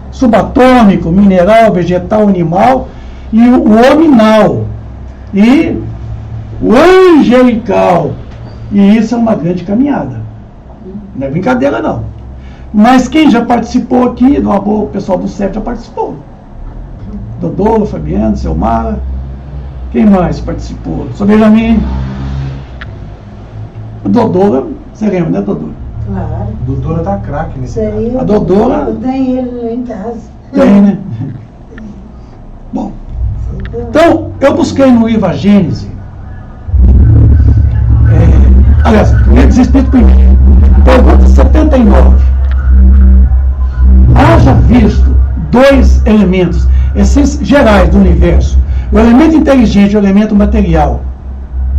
subatômico, mineral, vegetal, animal, e o hominal, e o angelical. E isso é uma grande caminhada. Não é brincadeira, não. Mas quem já participou aqui, o pessoal do CEP já participou. Dodô, Fabiano, Selmara. Quem mais participou? Sou Benjamin. Dodô, você lembra, né, Dodô? Claro. A doutora tá craque nesse Isso aí. caso. A Dodora. Eu tenho ele lá em casa. Tem, né? Bom, então, eu busquei no livro A Gênese. Aliás, Livro dos Espíritos primeiro. Pergunta 79. Haja visto dois elementos gerais do universo: o elemento inteligente e o elemento material.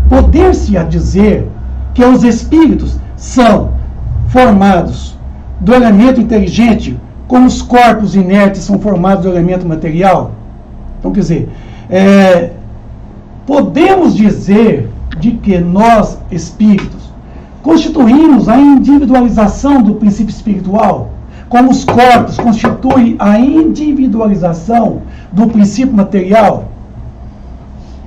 Poder-se-á dizer que os espíritos são formados do elemento inteligente, como os corpos inertes são formados do elemento material? Então, quer dizer, podemos dizer de que nós, espíritos, constituímos a individualização do princípio espiritual, como os corpos constituem a individualização do princípio material?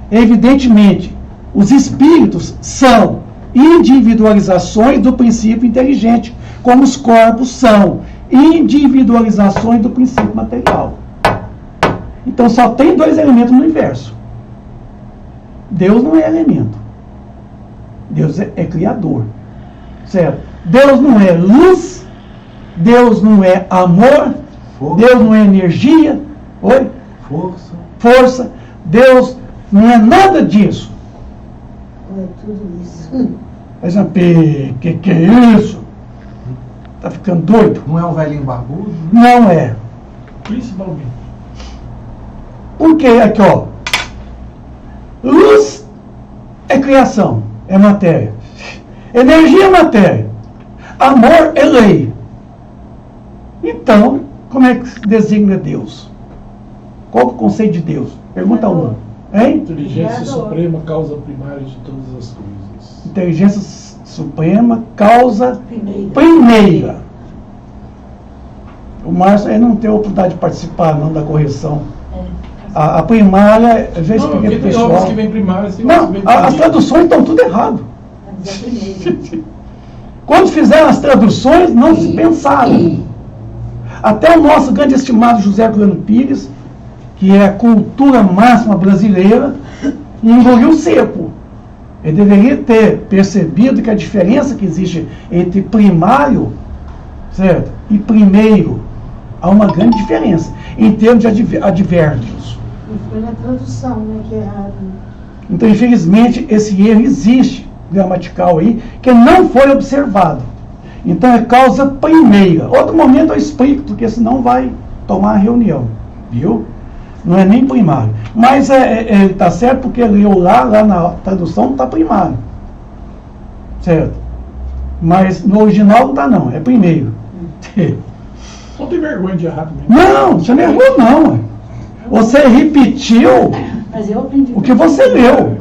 Evidentemente, os espíritos são individualizações do princípio inteligente, como os corpos são individualizações do princípio material. Então só tem dois elementos no universo. Deus não é elemento. Deus é criador. Certo? Deus não é luz, Deus não é amor, Deus não é energia, força. Deus não é nada disso. É tudo isso. Mas, que é isso? Tá ficando doido? Não é um velhinho barbudo? Não é. Principalmente. Porque aqui, ó. Luz é criação, é matéria. Energia é matéria. Amor é lei. E Então, como é que se designa Deus? Qual é o conceito de Deus? Pergunta 1. Hein? Inteligência suprema, causa primária de todas as coisas. Inteligência suprema, causa primeira. O Márcio aí não tem a oportunidade de participar não da correção. A primária, eu já expliquei para o pessoal. Tem obras que vem primárias, tem Não, obras que vem as primárias. traduções estão tudo errado. Quando fizeram as traduções, não se pensaram. Até o nosso grande estimado José Herculano Pires, que é a cultura máxima brasileira, engoliu seco. Ele deveria ter percebido que a diferença que existe entre primário, certo, e primeiro, há uma grande diferença em termos de advérbios. E foi na tradução, né, que é errado. Então, infelizmente, esse erro existe, gramatical aí, que não foi observado. Então, é causa primeira. Outro momento eu explico, porque senão vai tomar a reunião, viu? Não é nem primário. Mas ele está certo porque leu lá na tradução está primário. Certo? Mas no original não está não, é primeiro. Não tem vergonha de errar também. Não, você não errou não. Ué. Você repetiu Mas eu aprendi. o que você leu.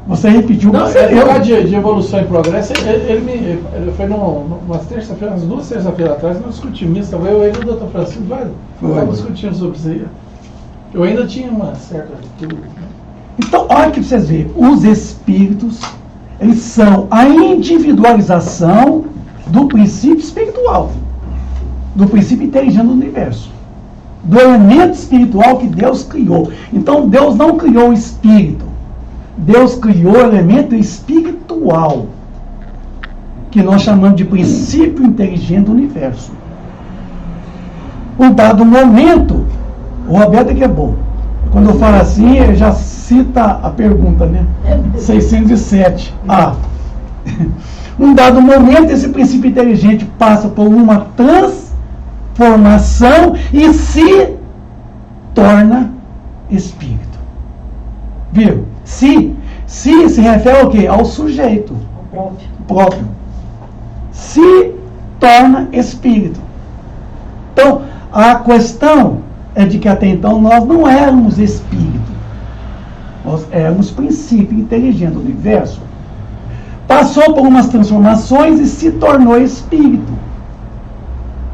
Você repetiu o que Não, você é leu. de evolução e progresso. Ele foi umas terça-feiras, umas 2 terças-feiras atrás, nós discutimos isso. Eu e o doutor Francisco, estávamos discutindo sobre isso aí. Eu ainda tinha uma certa dúvida. Então, olha que vocês verem, os espíritos, eles são a individualização do princípio espiritual, do princípio inteligente do universo, do elemento espiritual que Deus criou. Então, Deus não criou o espírito, Deus criou o elemento espiritual, que nós chamamos de princípio inteligente do universo. Um dado momento, o Roberto é que é bom. Quando eu falo assim, ele já cita a pergunta, né? 607. Um dado momento, esse princípio inteligente passa por uma transformação e se torna espírito. Viu? Se refere ao quê? Ao sujeito. Próprio. Se torna espírito. Então, a questão é de que até então nós não éramos espírito. Nós éramos princípio inteligente do universo. Passou por umas transformações e se tornou espírito.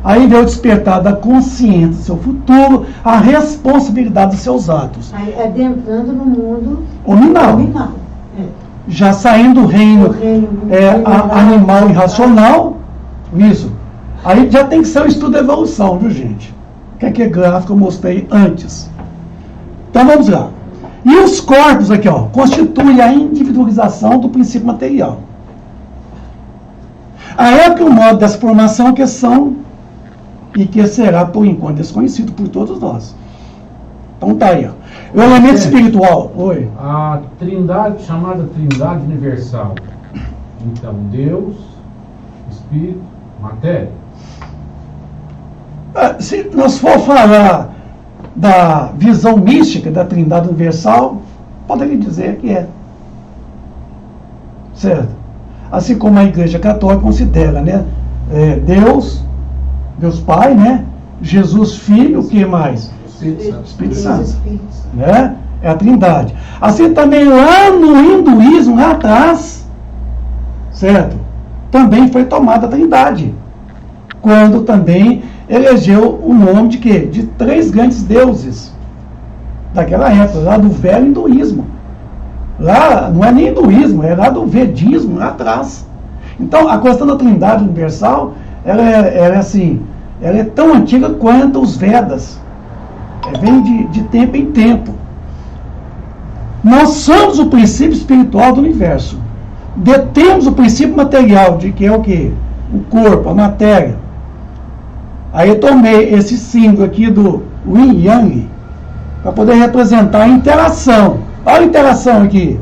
Aí veio o despertar da consciência do seu futuro, a responsabilidade dos seus atos. Aí, adentrando no mundo Nominal. Já saindo do reino animal irracional. Isso. Aí já tem que ser o estudo da evolução, viu, gente? Que é aquele gráfico eu mostrei antes. Então vamos lá. E os corpos aqui, ó, constituem a individualização do princípio material. A época e o modo dessa formação que são e que será por enquanto desconhecido por todos nós. Então tá aí, ó. O elemento espiritual. Oi. A trindade, chamada trindade universal. Então, Deus, Espírito, matéria. Se nós for falar da visão mística da Trindade Universal, poderia dizer que é. Certo? Assim como a Igreja Católica considera, né? Deus Pai, né? Jesus Filho, o que mais? Espírito Santo. Né? É a Trindade. Assim também lá no hinduísmo, lá atrás, certo? Também foi tomada a Trindade. Quando também elegeu o nome de quê? De 3 grandes deuses daquela época, lá do velho hinduísmo. Lá não é nem hinduísmo, é lá do vedismo, lá atrás. Então, a questão da Trindade Universal, ela é tão antiga quanto os Vedas. Vem de tempo em tempo. Nós somos o princípio espiritual do universo. Detemos o princípio material, de que é o quê? O corpo, a matéria. Aí eu tomei esse símbolo aqui do Yin Yang para poder representar a interação. Olha a interação aqui.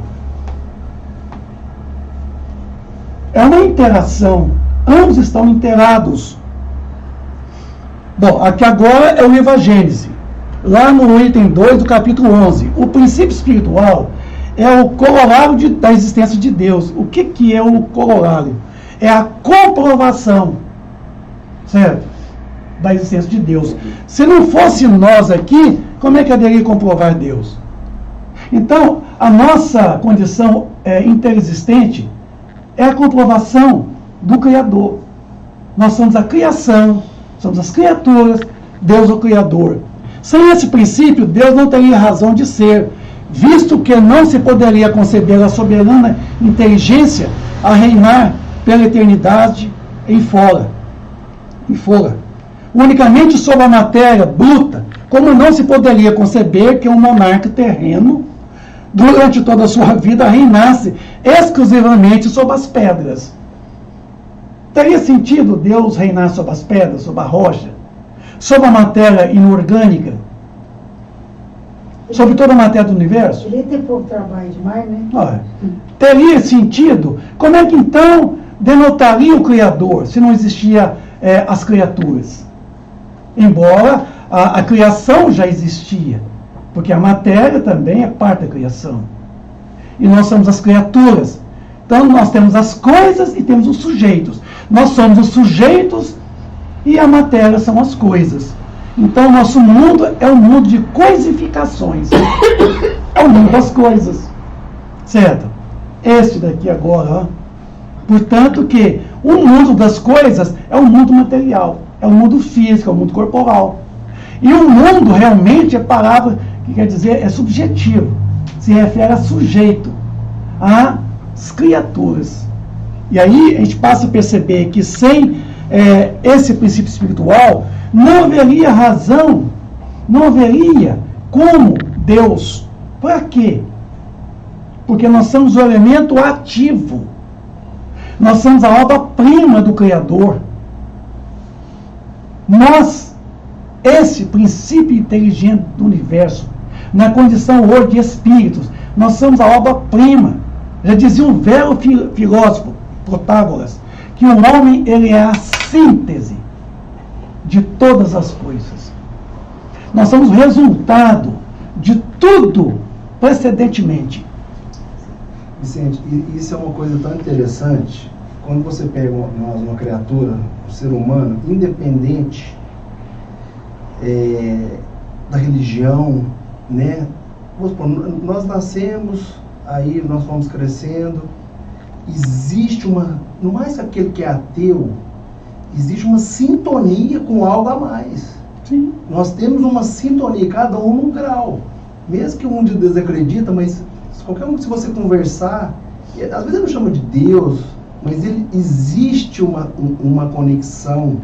É uma interação. Ambos estão inteirados. Bom, aqui agora é o livro A Gênese. Lá no item 2 do capítulo 11. O princípio espiritual é o corolário da existência de Deus. O que é o corolário? É a comprovação. Certo? da existência de Deus. Se não fosse nós aqui, como é que haveria comprovar Deus? Então, a nossa condição interexistente é a comprovação do Criador. Nós somos a criação, somos as criaturas, Deus o Criador. Sem esse princípio, Deus não teria razão de ser, visto que não se poderia conceber a soberana inteligência a reinar pela eternidade em fora. Unicamente sobre a matéria bruta, como não se poderia conceber que um monarca terreno, durante toda a sua vida, reinasse exclusivamente sobre as pedras. Teria sentido Deus reinar sobre as pedras, sobre a rocha, sobre a matéria inorgânica, sobre toda a matéria do universo? Ele ia ter pouco trabalho demais, né? Olha, teria sentido? Como é que então denotaria o Criador se não existia as criaturas? Embora a criação já existia, porque a matéria também é parte da criação. E nós somos as criaturas. Então nós temos as coisas e temos os sujeitos. Nós somos os sujeitos e a matéria são as coisas. Então nosso mundo é um mundo de coisificações. É o mundo das coisas. Certo? Este daqui agora, ó. Portanto que o mundo das coisas é o mundo material. É o mundo físico, é o mundo corporal. E o mundo realmente é palavra que quer dizer é subjetivo. Se refere a sujeito, às criaturas. E aí a gente passa a perceber que sem esse princípio espiritual, não haveria razão, não haveria como Deus. Para quê? Porque nós somos o elemento ativo. Nós somos a obra-prima do Criador. Nós, esse princípio inteligente do universo, na condição hoje de espíritos, nós somos a obra-prima. Já dizia um velho filósofo, Protágoras, que o homem ele é a síntese de todas as coisas. Nós somos resultado de tudo precedentemente. Vicente, isso é uma coisa tão interessante. Quando você pega uma criatura, um ser humano, independente da religião, né? Nós nascemos, aí nós vamos crescendo, existe não mais aquele que é ateu, existe uma sintonia com algo a mais. Sim. Nós temos uma sintonia, cada um num grau. Mesmo que um de desacredita, mas qualquer um, se você conversar, às vezes ele não chama de Deus, mas existe uma conexão.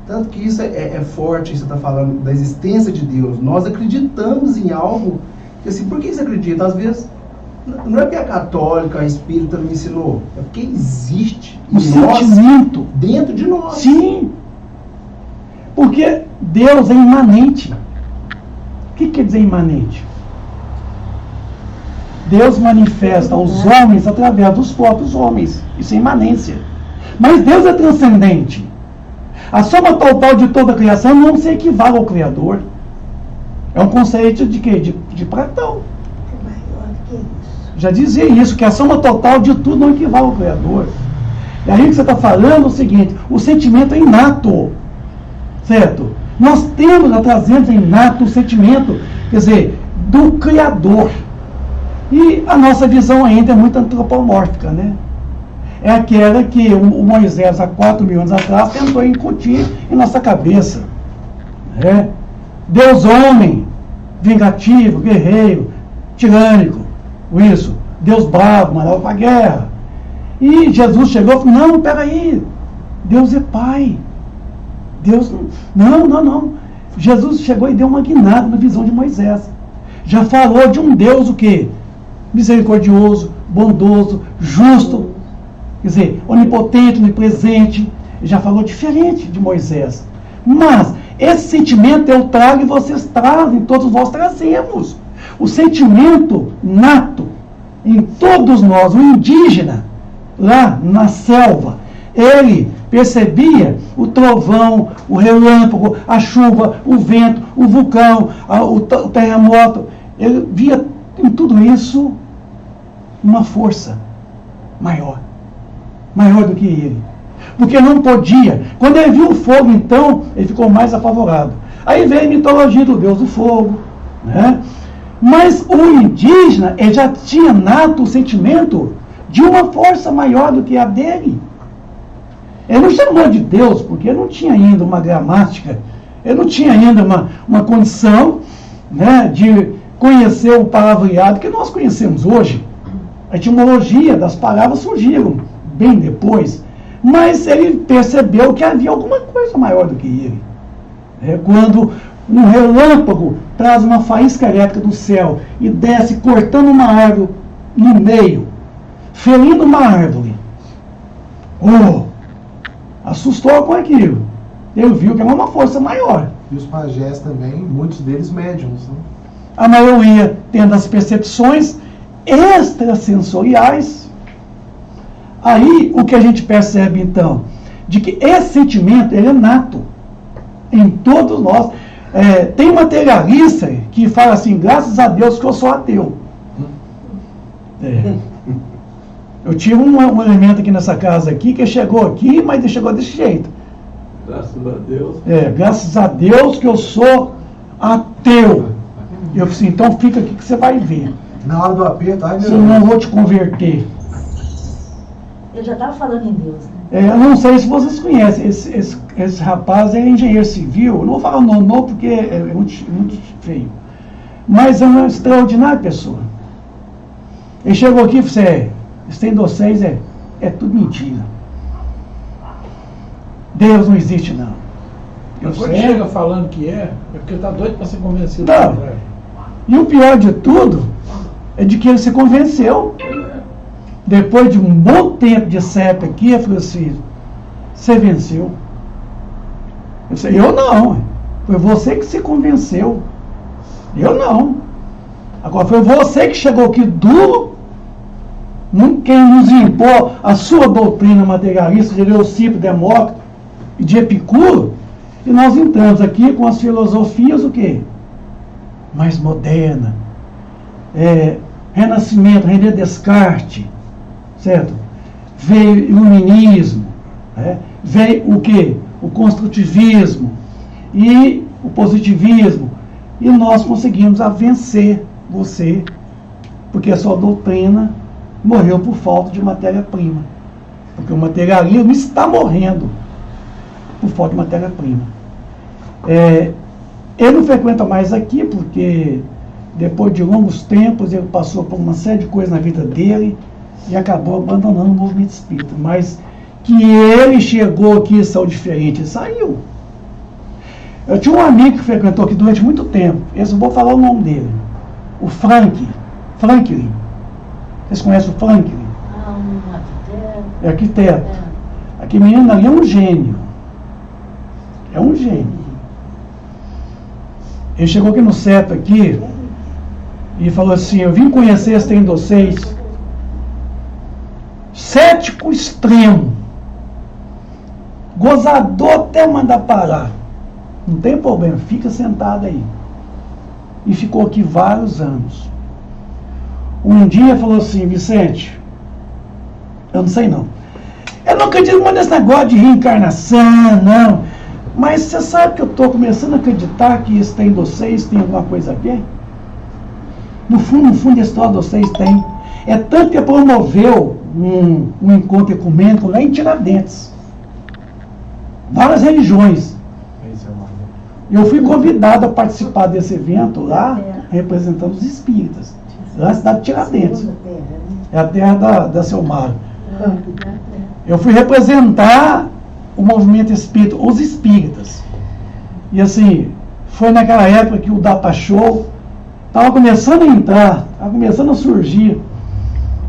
Tanto que isso é forte, você está falando da existência de Deus. Nós acreditamos em algo, que assim, por que você acredita? Às vezes, não é porque a católica, a espírita me ensinou, é porque existe um sentimento dentro de nós. Sim, porque Deus é imanente. O que quer dizer imanente? Deus manifesta aos homens através dos próprios homens. Isso é imanência. Mas Deus é transcendente. A soma total de toda a criação não se equivale ao Criador. É um conceito de quê? De Platão. É maior do que isso. Já dizia isso, que a soma total de tudo não equivale ao Criador. E aí o que você está falando é o seguinte, o sentimento é inato. Certo? Nós trazemos inato o sentimento, quer dizer, do Criador. E a nossa visão ainda é muito antropomórfica, né? É aquela que o Moisés, há 4.000 anos atrás, tentou incutir em nossa cabeça. Né? Deus homem, vingativo, guerreiro, tirânico, isso. Deus bravo, mandava para a guerra. E Jesus chegou e falou, não, peraí, Deus é pai. Deus, não. Jesus chegou e deu uma guinada na visão de Moisés. Já falou de um Deus o quê? Misericordioso, bondoso, justo, quer dizer, onipotente, onipresente. Já falou diferente de Moisés. Mas esse sentimento eu trago e vocês trazem, todos nós trazemos. O sentimento nato em todos nós, o indígena, lá na selva, ele percebia o trovão, o relâmpago, a chuva, o vento, o vulcão, o terremoto. Ele via em tudo isso uma força maior do que ele. porque não podia. Quando ele viu o fogo, então, ele ficou mais apavorado. Aí veio a mitologia do Deus do fogo, né? Mas o indígena, ele já tinha nato o sentimento de uma força maior do que a dele. Ele não chamou de Deus, porque ele não tinha ainda uma gramática, ele não tinha ainda uma condição, né, de conhecer o palavreado que nós conhecemos hoje. A etimologia das palavras surgiram bem depois, mas ele percebeu que havia alguma coisa maior do que ele. Quando um relâmpago traz uma faísca elétrica do céu e desce cortando uma árvore no meio, ferindo uma árvore, assustou com aquilo. Ele viu que era uma força maior. E os pajés também, muitos deles médiums, né? A maioria tendo as percepções extrasensoriais. Aí o que a gente percebe então, de que esse sentimento ele é nato em todos nós. Tem materialista que fala assim, graças a Deus que eu sou ateu. Eu tive um elemento aqui nessa casa aqui, que chegou aqui, mas ele chegou desse jeito. Graças a Deus. Graças a Deus que eu sou ateu. Eu falei assim, então fica aqui que você vai ver. Na hora do aperto, ai meu Se eu não vou te converter. Ele já estava falando em Deus, né? Eu não sei se vocês conhecem, esse rapaz é engenheiro civil, eu não vou falar o nome porque é muito feio, mas é uma extraordinária pessoa. Ele chegou aqui e falou assim, esse tem vocês é tudo mentira. Deus não existe não. Mas quando chega falando que é porque está doido para ser convencido. Não. E o pior de tudo é de que ele se convenceu. Depois de um bom tempo de CEP aqui, eu falei assim, você venceu. Eu disse, eu não. Foi você que se convenceu. Eu não. Agora foi você que chegou aqui duro, quem nos impôs a sua doutrina materialista de Leucipo, Demócrito e de Epicuro, e nós entramos aqui com as filosofias o quê? Mais moderna. Renascimento, René Descartes, certo? Veio o iluminismo, veio o quê? O construtivismo e o positivismo. E nós conseguimos vencer você, porque a sua doutrina morreu por falta de matéria-prima. Porque o materialismo está morrendo por falta de matéria-prima. Ele não frequenta mais aqui, porque depois de longos tempos ele passou por uma série de coisas na vida dele e acabou abandonando o movimento espírita. Mas que ele chegou aqui e saiu diferente, ele saiu. Eu tinha um amigo que frequentou aqui durante muito tempo, esse eu vou falar o nome dele, o Franklin. Vocês conhecem o Franklin? Um arquiteto. É arquiteto. Aquele menino ali é um gênio. É um gênio. Ele chegou aqui no CEP aqui e falou assim, eu vim conhecer esse trem de vocês. Cético extremo. Gozador até mandar parar. Não tem problema, fica sentado aí. E ficou aqui vários anos. Um dia falou assim, Vicente, eu não sei não. Eu não acredito muito nesse negócio de reencarnação, não. Mas você sabe que eu estou começando a acreditar que esse tem vocês tem alguma coisa a ver? No fundo, esse troço de vocês tem. É tanto que promoveu um encontro ecumênico lá em Tiradentes. Várias religiões. Eu fui convidado a participar desse evento lá, representando os espíritas. Lá na cidade de Tiradentes. É a terra da Selmara. Eu fui representar o movimento espírita, os espíritas. E assim, foi naquela época que o Data Show estava começando a entrar, estava começando a surgir.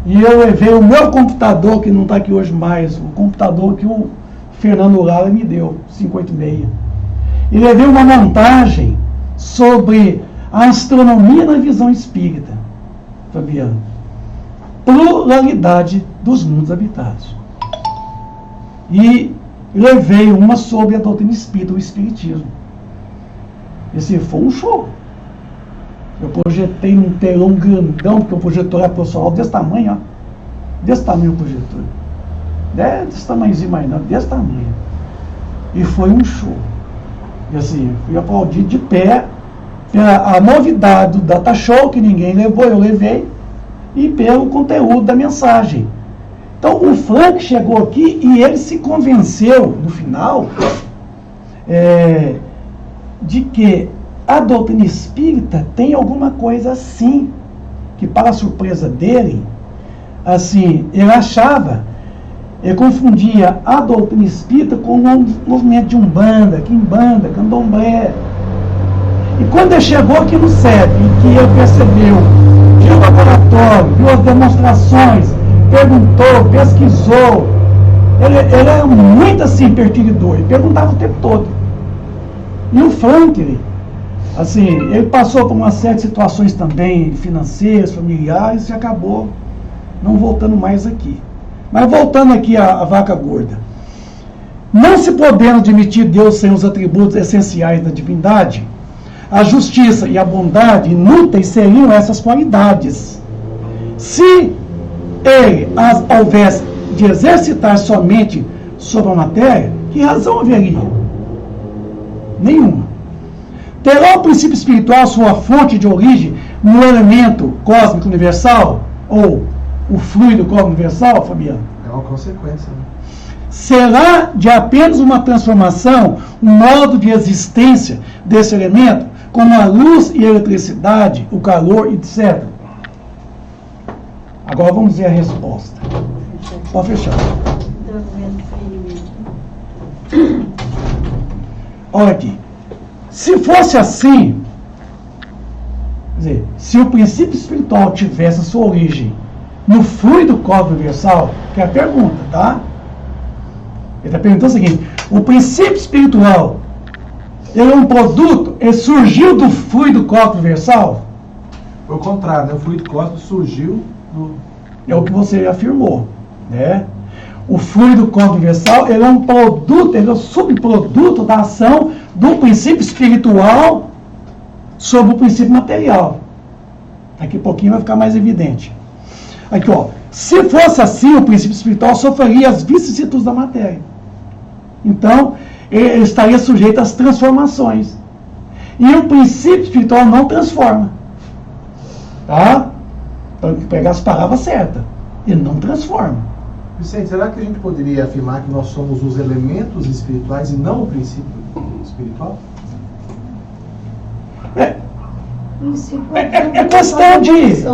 E eu levei o meu computador, que não está aqui hoje mais, o computador que o Fernando Lara me deu, 586. E levei uma montagem sobre a astronomia na visão espírita, Fabiano. Pluralidade dos mundos habitados. E levei uma sobre a doutrina espírita, o espiritismo. Esse foi um show. Eu projetei num telão grandão, porque o projetor é profissional desse tamanho, ó. Desse tamanho o projetor. desse tamanhozinho mais não, desse tamanho. E foi um show. E assim, fui aplaudido de pé pela a novidade do Data Show, que ninguém levou, eu levei, e pelo conteúdo da mensagem. Então o Frank chegou aqui e ele se convenceu, no final, de que a doutrina espírita tem alguma coisa assim, que para a surpresa dele, assim, ele confundia a doutrina espírita com o movimento de Umbanda, Quimbanda, Candomblé. E quando ele chegou aqui no CEP, que ele percebeu, viu o laboratório, viu as demonstrações, perguntou, pesquisou, ele era muito assim, pertinidor, ele perguntava o tempo todo. E o Franklin, assim, ele passou por uma série de situações também financeiras, familiares, e acabou não voltando mais aqui. Mas voltando aqui à vaca gorda. Não se podendo admitir Deus sem os atributos essenciais da divindade, a justiça e a bondade inúteis seriam essas qualidades. Se ele as houvesse de exercitar somente sobre a matéria, que razão haveria? Nenhuma. Terá o princípio espiritual sua fonte de origem no elemento cósmico universal? Ou o fluido cósmico universal, Fabiano? É uma consequência, né? Será de apenas uma transformação, um modo de existência desse elemento, como a luz e a eletricidade, o calor, etc. Agora vamos ver a resposta. Pode fechar. Olha aqui. Se fosse assim, quer dizer, se o princípio espiritual tivesse a sua origem no fluido cósmico universal, que é a pergunta, tá? Ele está perguntando o seguinte: o princípio espiritual, ele é um produto, ele surgiu do fluido cósmico universal? Foi o contrário, né? O fluido cósmico surgiu do... É o que você afirmou, né? O fluido cósmico universal, ele é um produto, ele é um subproduto da ação do princípio espiritual sobre o princípio material. Daqui a pouquinho vai ficar mais evidente. Aqui, ó. Se fosse assim, o princípio espiritual sofreria as vicissitudes da matéria. Então, ele estaria sujeito às transformações. E o princípio espiritual não transforma. Tá? Então, tem que pegar as palavras certas. Ele não transforma. Vicente, será que a gente poderia afirmar que nós somos os elementos espirituais e não o princípio espiritual? É questão de...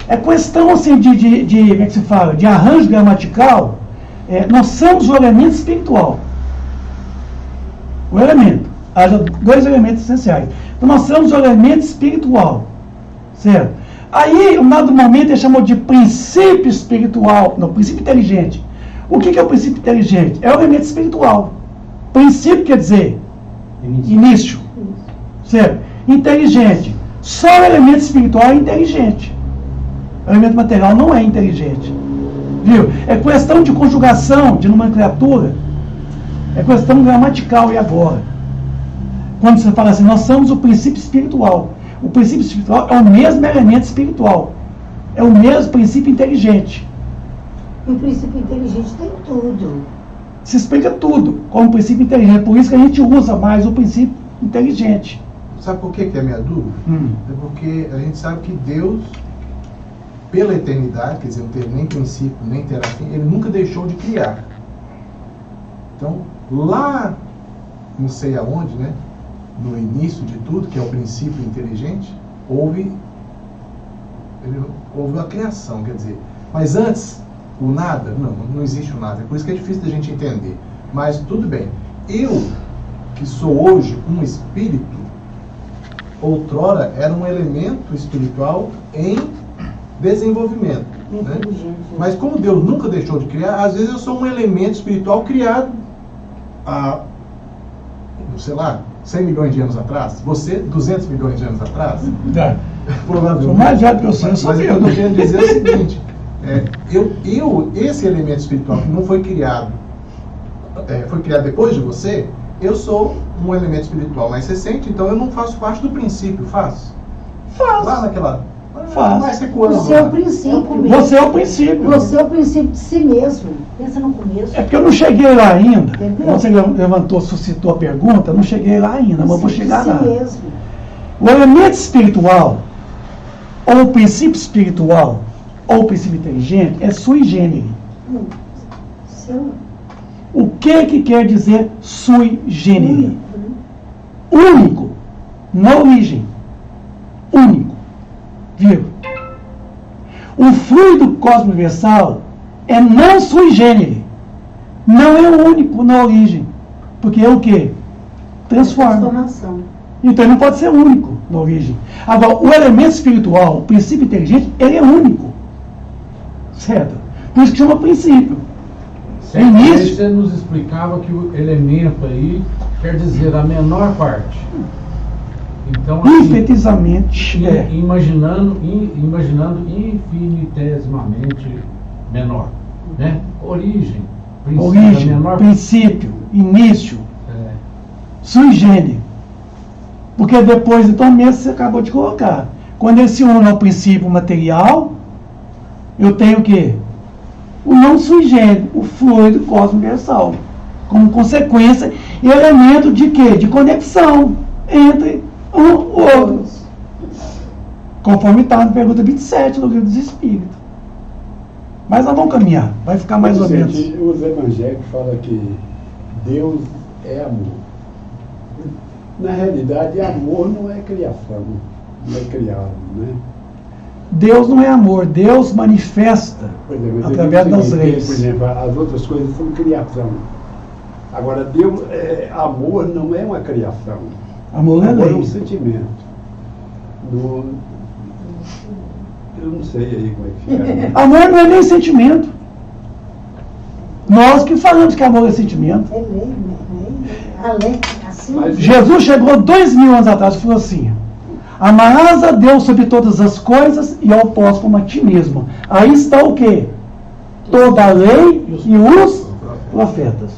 É questão, assim, de como é que se fala? De arranjo gramatical. Nós somos o elemento espiritual. O elemento. Há dois elementos essenciais. Então, nós somos o elemento espiritual. Certo? Aí, em dado momento, ele chamou de princípio espiritual. Não, princípio inteligente. O que é o princípio inteligente? É o elemento espiritual. Princípio quer dizer início. Certo? Inteligente. Só o elemento espiritual é inteligente. O elemento material não é inteligente. Viu? É questão de conjugação, de nomenclatura. É questão gramatical e agora. Quando você fala assim, nós somos o princípio espiritual. O princípio espiritual é o mesmo elemento espiritual. É o mesmo princípio inteligente. E o princípio inteligente tem tudo. Se explica tudo como princípio inteligente. Por isso que a gente usa mais o princípio inteligente. Sabe por que é a minha dúvida? É porque a gente sabe que Deus, pela eternidade, quer dizer, não teve nem princípio, nem terá fim, ele nunca deixou de criar. Então, lá, não sei aonde, né? No início de tudo, que é o princípio inteligente, houve a criação, quer dizer. Mas antes, o nada, não existe o nada. É por isso que é difícil da gente entender. Mas tudo bem. Eu, que sou hoje um espírito, outrora era um elemento espiritual em desenvolvimento. Né? Mas como Deus nunca deixou de criar, às vezes eu sou um elemento espiritual criado há, sei lá, 100 milhões de anos atrás. Você, 200 milhões de anos atrás. Provavelmente. Sou mais velho que eu sou. Mas o que eu estou querendo dizer é o seguinte. Esse elemento espiritual que não foi criado, foi criado depois de você, eu sou um elemento espiritual mais recente, então eu não faço parte do princípio, faço? Faço. Lá naquela Vai Faz. ser quando? Você é o princípio. Você é o princípio. Você é o princípio de si mesmo. Pensa no começo. É porque eu não cheguei lá ainda. Entendeu? Você levantou, suscitou a pergunta, eu não cheguei lá ainda, mas eu vou chegar lá. Si mesmo. O elemento espiritual, ou o princípio espiritual, ou o princípio inteligente, é sui generis. Seu O que quer dizer sui generis? único, né? Único, na origem. Único. Viu? O fluido cósmico universal é não sui generis. Não é único na origem. Porque é o quê? Transforma. Transformação. Então ele não pode ser único na origem. Agora, o elemento espiritual, o princípio inteligente, ele é único. Certo? Por isso que chama princípio. Certo, início. aí você nos explicava que o elemento aí quer dizer a menor parte. Então, assim, Infinitamente. imaginando infinitesimamente menor, né? Origem, princípio, Origem, a menor princípio, início, é, sui generis. Porque depois, então, mesmo você acabou de colocar. Quando ele se une ao princípio material, eu tenho o quê? O não sui generis, o fluido cósmico universal. Como consequência, elemento de quê? De conexão entre um e outro. Conforme está na pergunta 27 do Livro dos Espíritos. Mas nós vamos caminhar, vai ficar mais ou menos. Os evangélicos falam que Deus é amor. Na realidade, amor não é criação, não é criado, né? Deus não é amor, Deus manifesta Por exemplo, eu através digo o das seguinte, leis. Por exemplo, as outras coisas são criação. Agora, Deus, amor não é uma criação. Amor é Amor é um lei. sentimento. Eu não sei aí como é que fica. Né? Amor não é nem sentimento. Nós que falamos que amor é sentimento. É lei, né? A lei, assim. Mas- Jesus chegou 2000 anos atrás e falou assim: amarás a Deus sobre todas as coisas e ao próximo como a ti mesmo. Aí está o quê? Toda a lei e os profetas.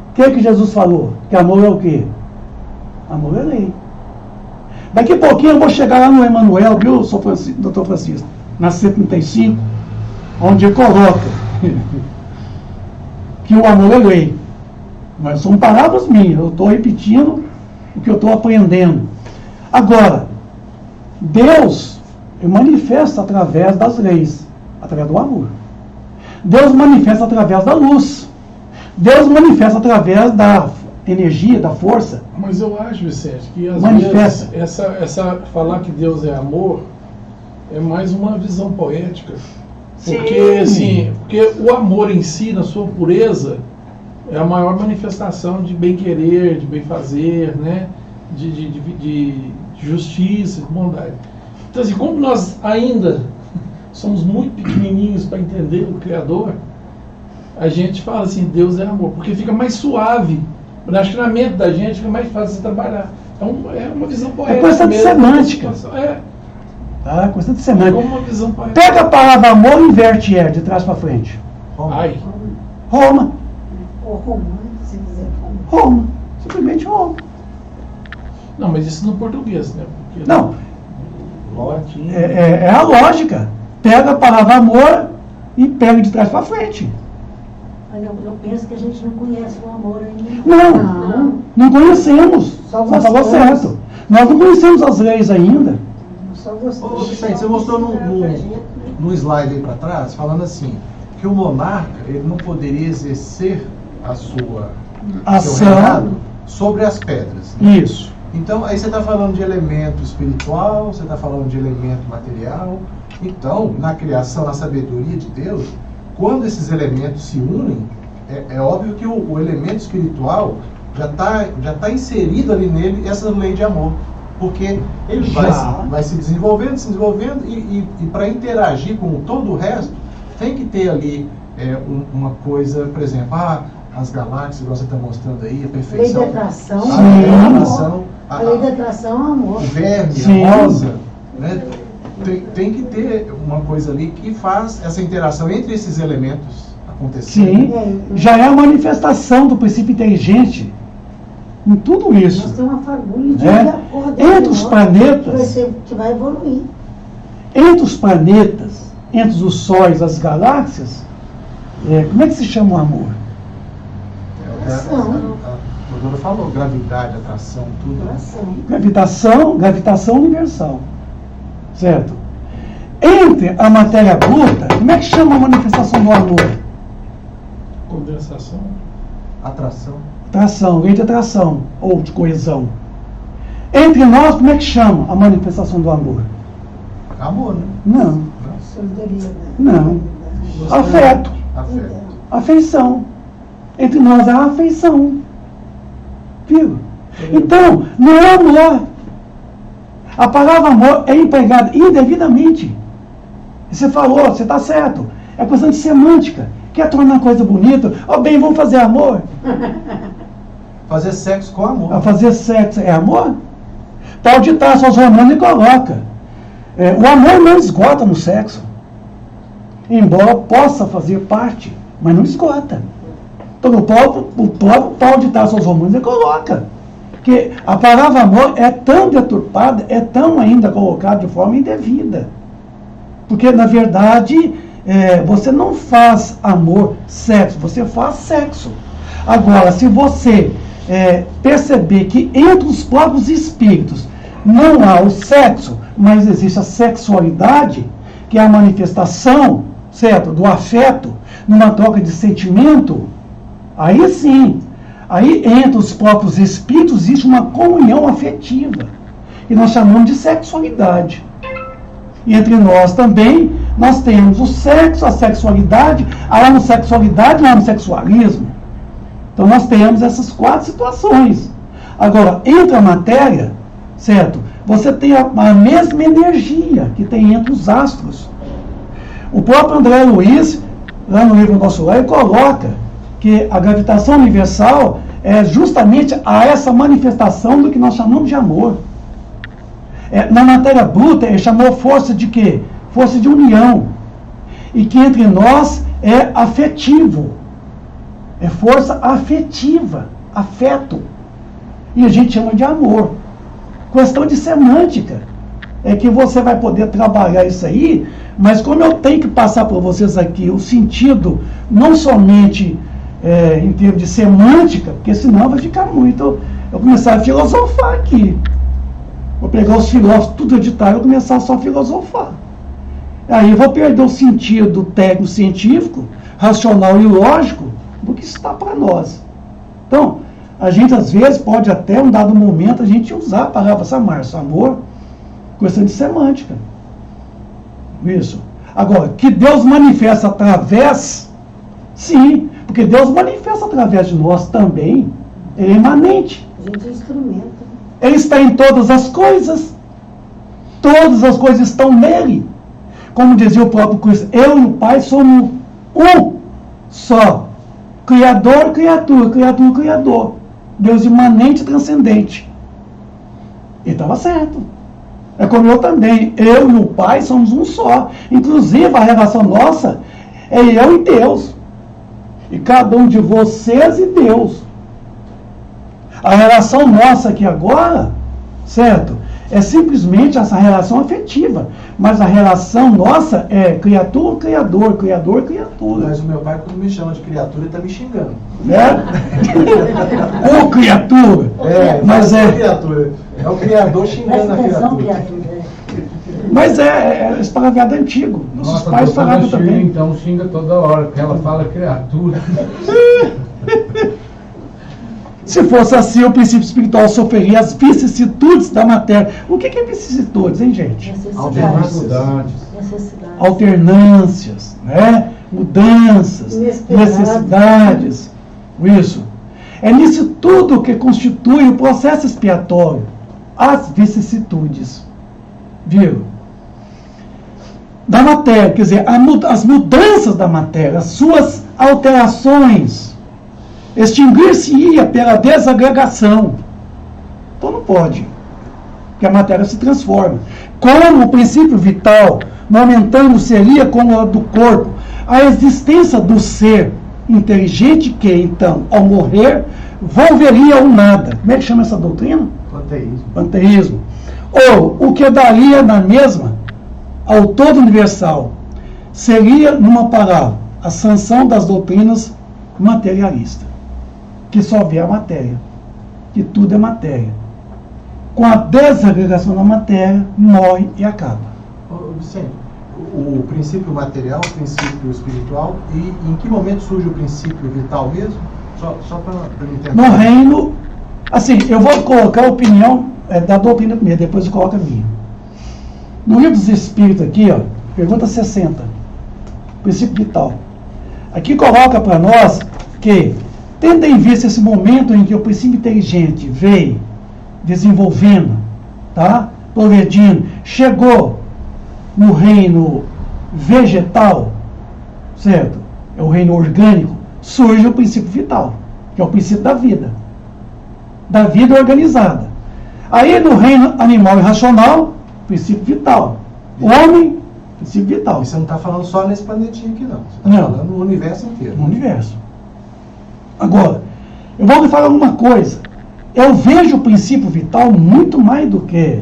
O que Jesus falou? Que amor é o quê? Amor é lei. Daqui a pouquinho eu vou chegar lá no Emmanuel, viu, doutor Francisco? Na 135, onde ele coloca que o amor é lei. Mas são palavras minhas, eu estou repetindo o que eu estou aprendendo. Agora, Deus manifesta através das leis, através do amor. Deus manifesta através da luz. Deus manifesta através da energia, da força. Mas eu acho, Vicente, que às Manifesta. vezes essa falar que Deus é amor é mais uma visão poética. Porque, assim, porque o amor em si, na sua pureza, é a maior manifestação de bem-querer, de bem-fazer, né? de justiça, de bondade. Então, assim, como nós ainda somos muito pequenininhos para entender o Criador, a gente fala assim, Deus é amor, porque fica mais suave. Acho que na mente da gente fica mais fácil de trabalhar. Então, é uma visão poética. questão de mesmo, semântica. É, Tá? Questão de é semântica. como uma visão poética. Pega a palavra amor e inverte ela de trás para frente. Ai, Roma. Ou romano, se quiser romano. Roma. Simplesmente Roma. não, mas isso no português, né? Porque Não, no latim. é a lógica. Pega a palavra amor e pega de trás para frente. Mas eu penso que a gente não conhece o amor ainda. Não, não conhecemos. Só Só falou gostamos. certo. Nós não conhecemos as leis ainda. Só gostei. Ô, Vicente, você mostrou no slide aí para trás, falando assim, que o monarca ele não poderia exercer a sua Ação. seu reinado sobre as pedras. Isso. Então, aí você está falando de elemento espiritual, você está falando de elemento material. Então, na criação, na sabedoria de Deus, quando esses elementos se unem, é óbvio que o elemento espiritual já tá inserido ali nele essa lei de amor. Porque ele vai se desenvolvendo e para interagir com todo o resto, tem que ter ali uma coisa, por exemplo, as galáxias, igual você está mostrando aí, a perfeição. Lei da atração. A lei da atração. A lei da atração é amor. O verme, Sim. a rosa, né? Tem que ter uma coisa ali que faz essa interação entre esses elementos acontecer. Sim. Já é a manifestação do princípio inteligente em tudo isso. Nós temos uma fagulha de Né? Entre os planetas, que vai evoluir. entre os planetas, entre os sóis, as galáxias, como é que se chama o amor? A doutora falou, gravidade, atração, tudo. Gravitação universal. Certo? Entre a matéria bruta, como é que chama a manifestação do amor? Condensação. Atração. Atração, lei de atração, ou de coesão. Entre nós, como é que chama a manifestação do amor? Amor, né? Não. Não. Afeto. Afeto. Afeição. Entre nós há afeição. Viu? Então, não é amor. A palavra amor é empregada indevidamente. Você falou, você está certo. É questão de semântica. Quer tornar a coisa bonita? Bem, vamos fazer amor. Fazer sexo com amor. A fazer sexo é amor? Paulo de Tarso aos Romanos e coloca. O amor não esgota no sexo. Embora possa fazer parte, mas não esgota. Então, o próprio Paulo de Tarso aos Romanos ele coloca que a palavra amor é tão deturpada, é tão ainda colocada de forma indevida. Porque, na verdade, você não faz amor, sexo, você faz sexo. Agora, se você perceber que entre os próprios espíritos não há o sexo, mas existe a sexualidade, que é a manifestação, certo, do afeto, numa troca de sentimento, aí sim, aí entre os próprios espíritos existe uma comunhão afetiva, que nós chamamos de sexualidade. E entre nós também, nós temos o sexo, a sexualidade, a homossexualidade e o homossexualismo. Então nós temos essas 4 situações. Agora, entre a matéria, certo, você tem a mesma energia que tem entre os astros. O próprio André Luiz, lá no livro Nosso Lar, ele coloca que a gravitação universal é justamente a essa manifestação do que nós chamamos de amor. Na matéria bruta, ele chamou força de quê? Força de união. E que entre nós é afetivo. É força afetiva, afeto. E a gente chama de amor. Questão de semântica. É que você vai poder trabalhar isso aí, mas como eu tenho que passar para vocês aqui o sentido, não somente em termos de semântica, porque senão vai ficar muito... Eu começar a filosofar aqui. Vou pegar os filósofos tudo editado e começar só a filosofar. Aí eu vou perder o sentido técnico-científico, racional e lógico do que está para nós. Então, a gente às vezes pode até, um dado momento, a gente usar a palavra Márcio, amor, questão de semântica. Isso. Agora, que Deus manifesta através, sim, porque Deus manifesta através de nós também. Ele é imanente. A gente é instrumento. Ele está em todas as coisas. Todas as coisas estão nele. Como dizia o próprio Cristo, eu e o Pai somos um só. Criador, criatura, criatura, criador. Deus imanente e transcendente. Ele estava certo. É como eu também. Eu e o Pai somos um só. Inclusive, a relação nossa é eu e Deus. E cada um de vocês e Deus. A relação nossa aqui agora, certo? É simplesmente essa relação afetiva. Mas a relação nossa é criatura, criador, criador, criatura. Mas o meu pai, quando me chama de criatura, ele está me xingando. Né? Ou criatura. Mas criatura. É o criador xingando a criatura. Mas esse palavreado é antigo. Nossos pais falavam também. Então xinga toda hora, porque ela fala criatura. Se fosse assim, o princípio espiritual sofreria as vicissitudes da matéria. O que é vicissitudes, hein, gente? Alternâncias, né? Mudanças, necessidades. Isso. É nisso tudo que constitui o processo expiatório. As vicissitudes. Viu? Da matéria, quer dizer, as mudanças da matéria, as suas alterações. Extinguir-se-ia pela desagregação. Então não pode. Porque a matéria se transforma. Como o princípio vital momentâneo seria como a do corpo, a existência do ser inteligente que, então, ao morrer, volveria ao nada. Como é que chama essa doutrina? Panteísmo. Panteísmo. Ou o que daria na mesma ao todo universal seria, numa palavra, a sanção das doutrinas materialistas, que só vê a matéria, que tudo é matéria. Com a desagregação da matéria, morre e acaba. Vicente, o princípio material, o princípio espiritual, e em que momento surge o princípio vital mesmo? Só para eu entender. No reino, assim, eu vou colocar a opinião da doutrina primeiro, depois eu coloco a minha. No livro dos Espíritos aqui, ó, pergunta 60, princípio vital. Aqui coloca para nós que, tendo em vista esse momento em que o princípio inteligente veio desenvolvendo, tá? Progredindo, chegou no reino vegetal, certo? É o reino orgânico, surge o princípio vital, que é o princípio da vida organizada. Aí no reino animal e racional, princípio vital. O homem, princípio vital. E você não está falando só nesse planetinho aqui, não. Você está Não. falando no universo inteiro. No universo. Agora, eu vou lhe falar uma coisa. Eu vejo o princípio vital muito mais do que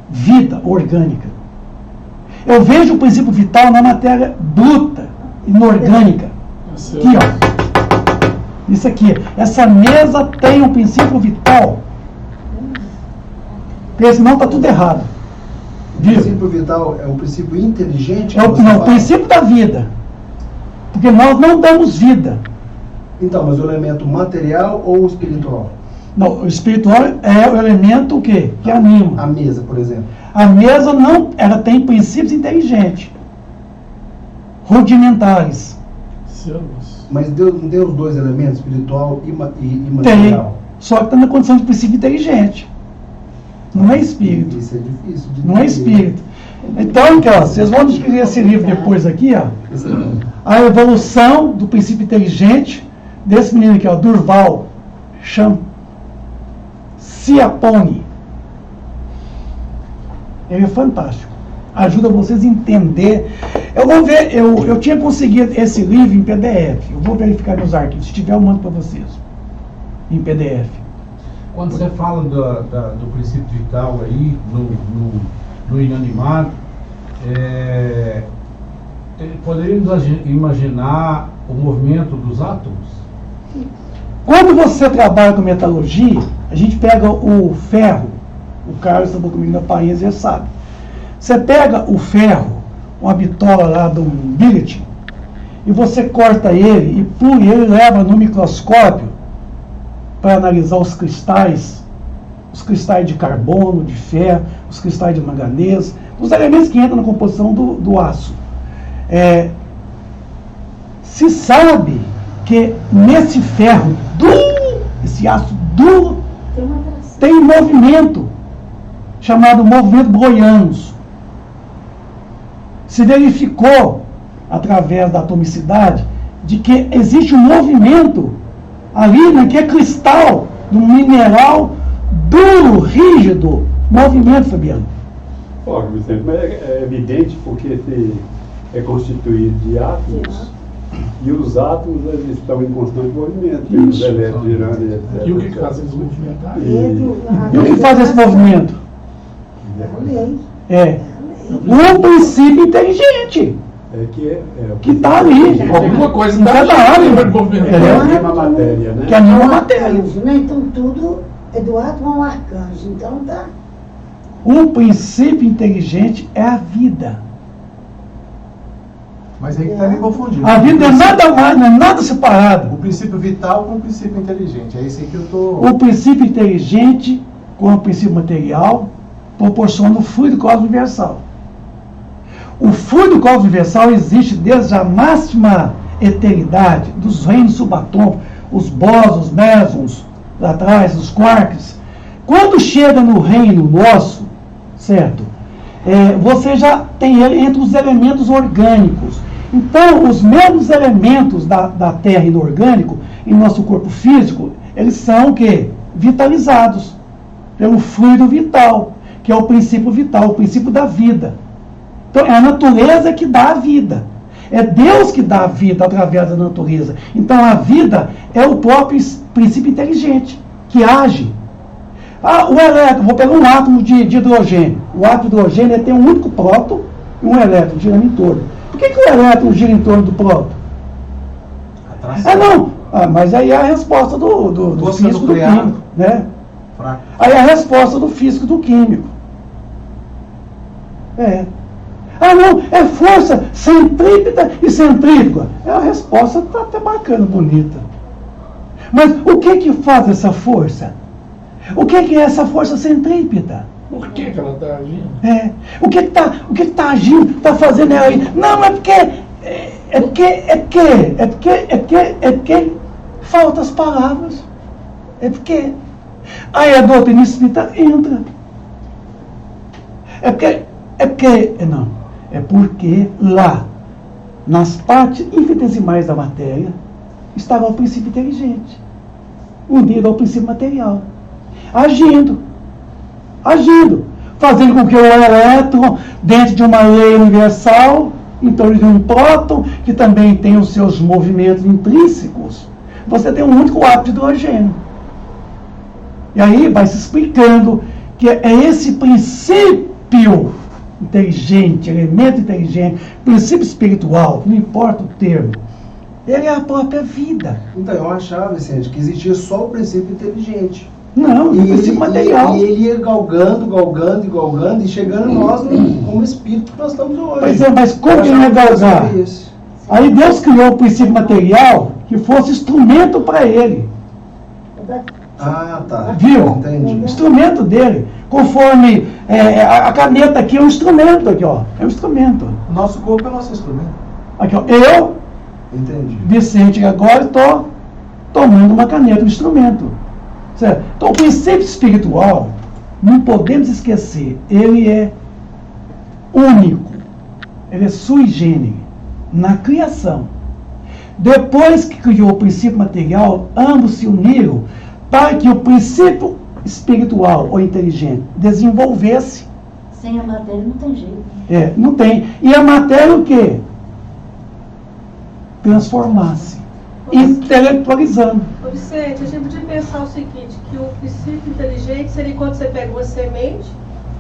vida orgânica. Eu vejo o princípio vital na matéria bruta, inorgânica. Aqui, ó. Isso aqui. Essa mesa tem um princípio vital. Porque senão está tudo errado. O princípio vital é o princípio inteligente? É o, que você não, o fala? princípio da vida. Porque nós não damos vida. Então, mas o elemento material ou espiritual? Não, o espiritual é o elemento o quê? Que anima. A mesa, por exemplo. A mesa não, ela tem princípios inteligentes, rudimentares. Mas Deus não tem os dois elementos, espiritual e Tem, material? só que está na condição de princípio inteligente. Não é espírito. Isso é difícil de Não é entender. espírito. Então, ó, vocês vão adquirir esse livro depois aqui, ó. A evolução do princípio inteligente desse menino aqui, ó, Durval Siaponi. Ele é fantástico. Ajuda vocês a entender. Eu vou ver, eu tinha conseguido esse livro em PDF. Eu vou verificar nos arquivos. Se tiver, eu mando para vocês. Em PDF. Quando você fala do princípio vital aí, no inanimado, poderíamos imaginar o movimento dos átomos? Quando você trabalha com metalurgia, a gente pega o ferro. O Carlos estava comigo na País e ele sabe. Você pega o ferro, uma bitola lá de um billet, e você corta ele e pule ele, leva no microscópio para analisar os cristais de carbono, de ferro, os cristais de manganês, os elementos que entram na composição do aço. Se sabe que nesse ferro duro, esse aço duro, tem um movimento chamado movimento brownianos. Se verificou, através da atomicidade, de que existe um movimento ali, né, que é cristal, de um mineral duro, rígido. Movimento, Fabiano. Ó, Vicente, mas é evidente porque se é constituído de átomos e os átomos eles estão em constante movimento, tem os elétrons girando e etc. E o que faz eles movimentarem? E o que faz esse movimento? É um princípio inteligente que está ali. Alguma coisa em cada área. Que anima a matéria, né? Que anima a matéria. Né? Então tudo é do átomo ao arcanjo. Então tá. Um princípio inteligente é a vida. Mas aí que está me confundindo. A vida é nada mais, não é nada separado. O princípio vital com o princípio inteligente. É isso aí que eu estou. O princípio inteligente com o princípio material proporciona o fluido cósmico universal. O fluido cósmico universal existe desde a máxima eternidade dos reinos subatômicos, os bósons, os mesons, lá atrás, os quarks. Quando chega no reino nosso, certo? Você já tem ele entre os elementos orgânicos. Então, os mesmos elementos da Terra e do orgânico, em nosso corpo físico, eles são o quê? Vitalizados pelo fluido vital, que é o princípio vital, o princípio da vida. Então, é a natureza que dá a vida. É Deus que dá a vida através da natureza. Então, a vida é o próprio princípio inteligente, que age. O elétron, vou pegar um átomo de hidrogênio. O átomo de hidrogênio ele tem um único próton e um elétron girando em torno. Por que o elétron gira em torno do próton? Mas aí é a resposta do físico do químico, né? Aí é a resposta do físico do químico. É força centrípeta e centrífuga. A resposta está até bacana, bonita. Mas o que faz essa força? O que é essa força centrípeta? Por que ela está agindo? O que está agindo, está fazendo ela aí? Não, é porque faltam as palavras. É porque aí a doutrina espírita entra. É porque lá, nas partes infinitesimais da matéria, estava o princípio inteligente, unido ao princípio material, agindo, fazendo com que o elétron, dentro de uma lei universal, em torno de um próton, que também tem os seus movimentos intrínsecos, você tem um único átomo de hidrogênio. E aí vai se explicando que é esse princípio inteligente, elemento inteligente, princípio espiritual, não importa o termo, ele é a própria vida. Então, eu achava, Vicente, que existia só o princípio inteligente. Não, o princípio material. E ele ia galgando, e chegando nós como espírito que nós estamos hoje. Pois é, mas como que ele ia galgar? Aí Deus criou o princípio material que fosse instrumento para ele. Tá. Viu? Entendi. Instrumento dele. Conforme a caneta aqui é um instrumento, aqui, ó. É um instrumento. Nosso corpo é nosso instrumento. Aqui, ó. Eu, entendi. Vicente, agora estou tomando uma caneta, um instrumento. Certo? Então, o princípio espiritual, não podemos esquecer, ele é único. Ele é sui generis na criação. Depois que criou o princípio material, ambos se uniram para que o princípio espiritual ou inteligente desenvolvesse. Sem a matéria não tem jeito. Não tem. E a matéria o quê? Transformasse. Intelectualizando. Vicente, a gente podia pensar o seguinte, que o princípio inteligente seria quando você pega uma semente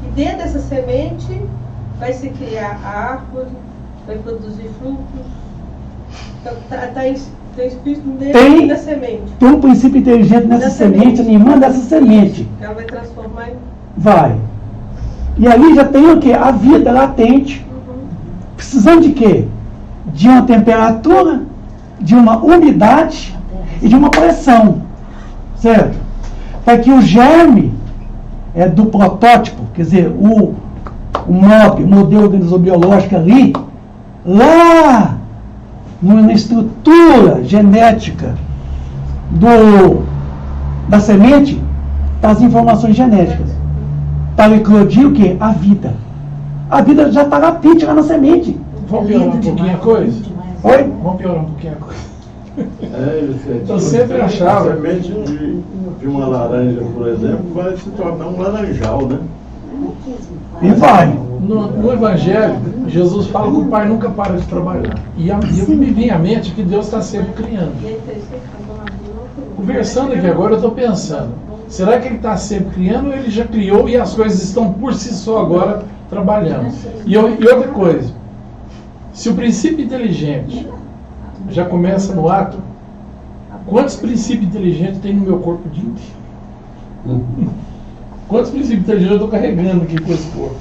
e dentro dessa semente vai se criar árvore, vai produzir frutos. Então, tem espírito dentro da semente. Tem um princípio inteligente nessa semente, em irmã dessa semente. Ela vai transformar em... Vai. E ali já tem o quê? A vida latente. Precisando de quê? De uma temperatura, de uma umidade e de uma pressão. Certo? Para que o germe do protótipo, quer dizer, o modelo organizobiológico ali, lá na estrutura genética da semente, tá as informações genéticas. Para eclodir o quê? A vida. A vida já está latente lá na semente. Vamos piorar um pouquinho a coisa? Oi? Vamos piorar um pouquinho a coisa. Eu sempre achava. A semente de uma laranja, por exemplo, vai se tornar um laranjal, né? E vai. No Evangelho, Jesus fala que o Pai nunca para de trabalhar. E me vem à mente que Deus está sempre criando. Conversando aqui agora, eu estou pensando, será que Ele está sempre criando ou Ele já criou e as coisas estão por si só agora trabalhando? E outra coisa, se o princípio inteligente já começa no ato, quantos princípios inteligentes tem no meu corpo o dia inteiro? Quantos princípios inteligentes eu estou carregando aqui com esse corpo?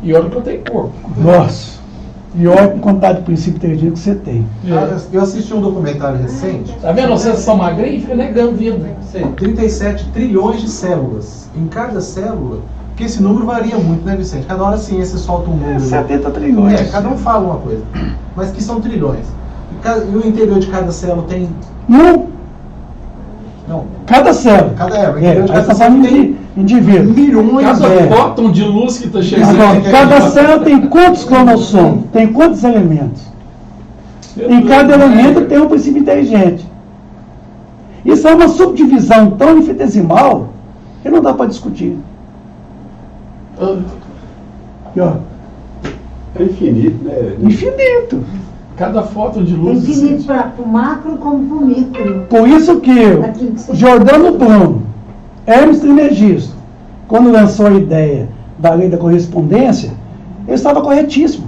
E olha que eu tenho corpo. Nossa. E olha a quantidade de princípio inteligente que você tem. Eu assisti um documentário recente. Tá vendo? Vocês são magrinhos e fica negando vida. 37 trilhões de células. Em cada célula, porque esse número varia muito, né, Vicente? Cada hora a ciência solta um número. 70 trilhões. Cada um fala uma coisa. Mas que são trilhões. E o interior de cada célula tem... Não. Cada célula. Cada essa forma de indivíduo. Milhões cada fóton de luz que está chegando. Agora, cada célula tem quantos cromossomos? Tem quantos elementos? Em cada elemento tem um princípio inteligente. Isso é uma subdivisão tão infinitesimal que não dá para discutir. Aqui, ó. É infinito, né? Infinito. Cada fóton de luz. Infinito para o macro como para o micro. Por isso que Giordano Bruno, Hermes Trismegisto quando lançou a ideia da lei da correspondência, ele estava corretíssimo.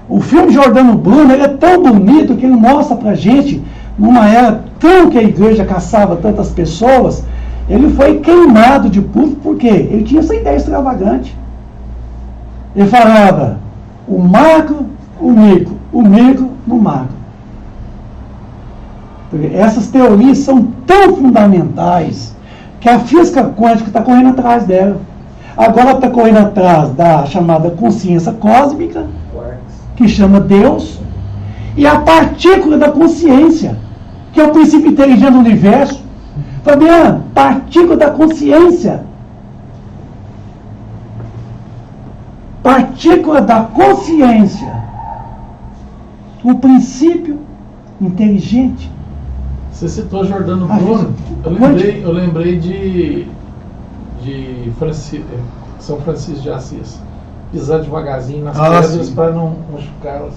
O filme de Giordano Bruno, ele é tão bonito que ele mostra pra gente, numa era tão que a igreja caçava tantas pessoas, ele foi queimado de público, porque ele tinha essa ideia extravagante. Ele falava o macro, o micro no macro. Porque essas teorias são tão fundamentais que a física quântica está correndo atrás dela. Agora está correndo atrás da chamada consciência cósmica, que chama Deus, e a partícula da consciência, que é o princípio inteligente do universo. Fabiana, partícula da consciência. Partícula da consciência. O princípio inteligente. Você citou Giordano Bruno. Eu lembrei de São Francisco de Assis. Pisar devagarzinho nas pedras para não machucá-las.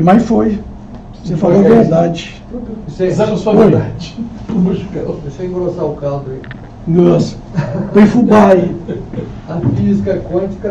Mas foi. Você falou a verdade. Pisar na sua verdade. Não machucá-las. Deixa eu engrossar o caldo aí. Nossa. Tem fubá aí. A física quântica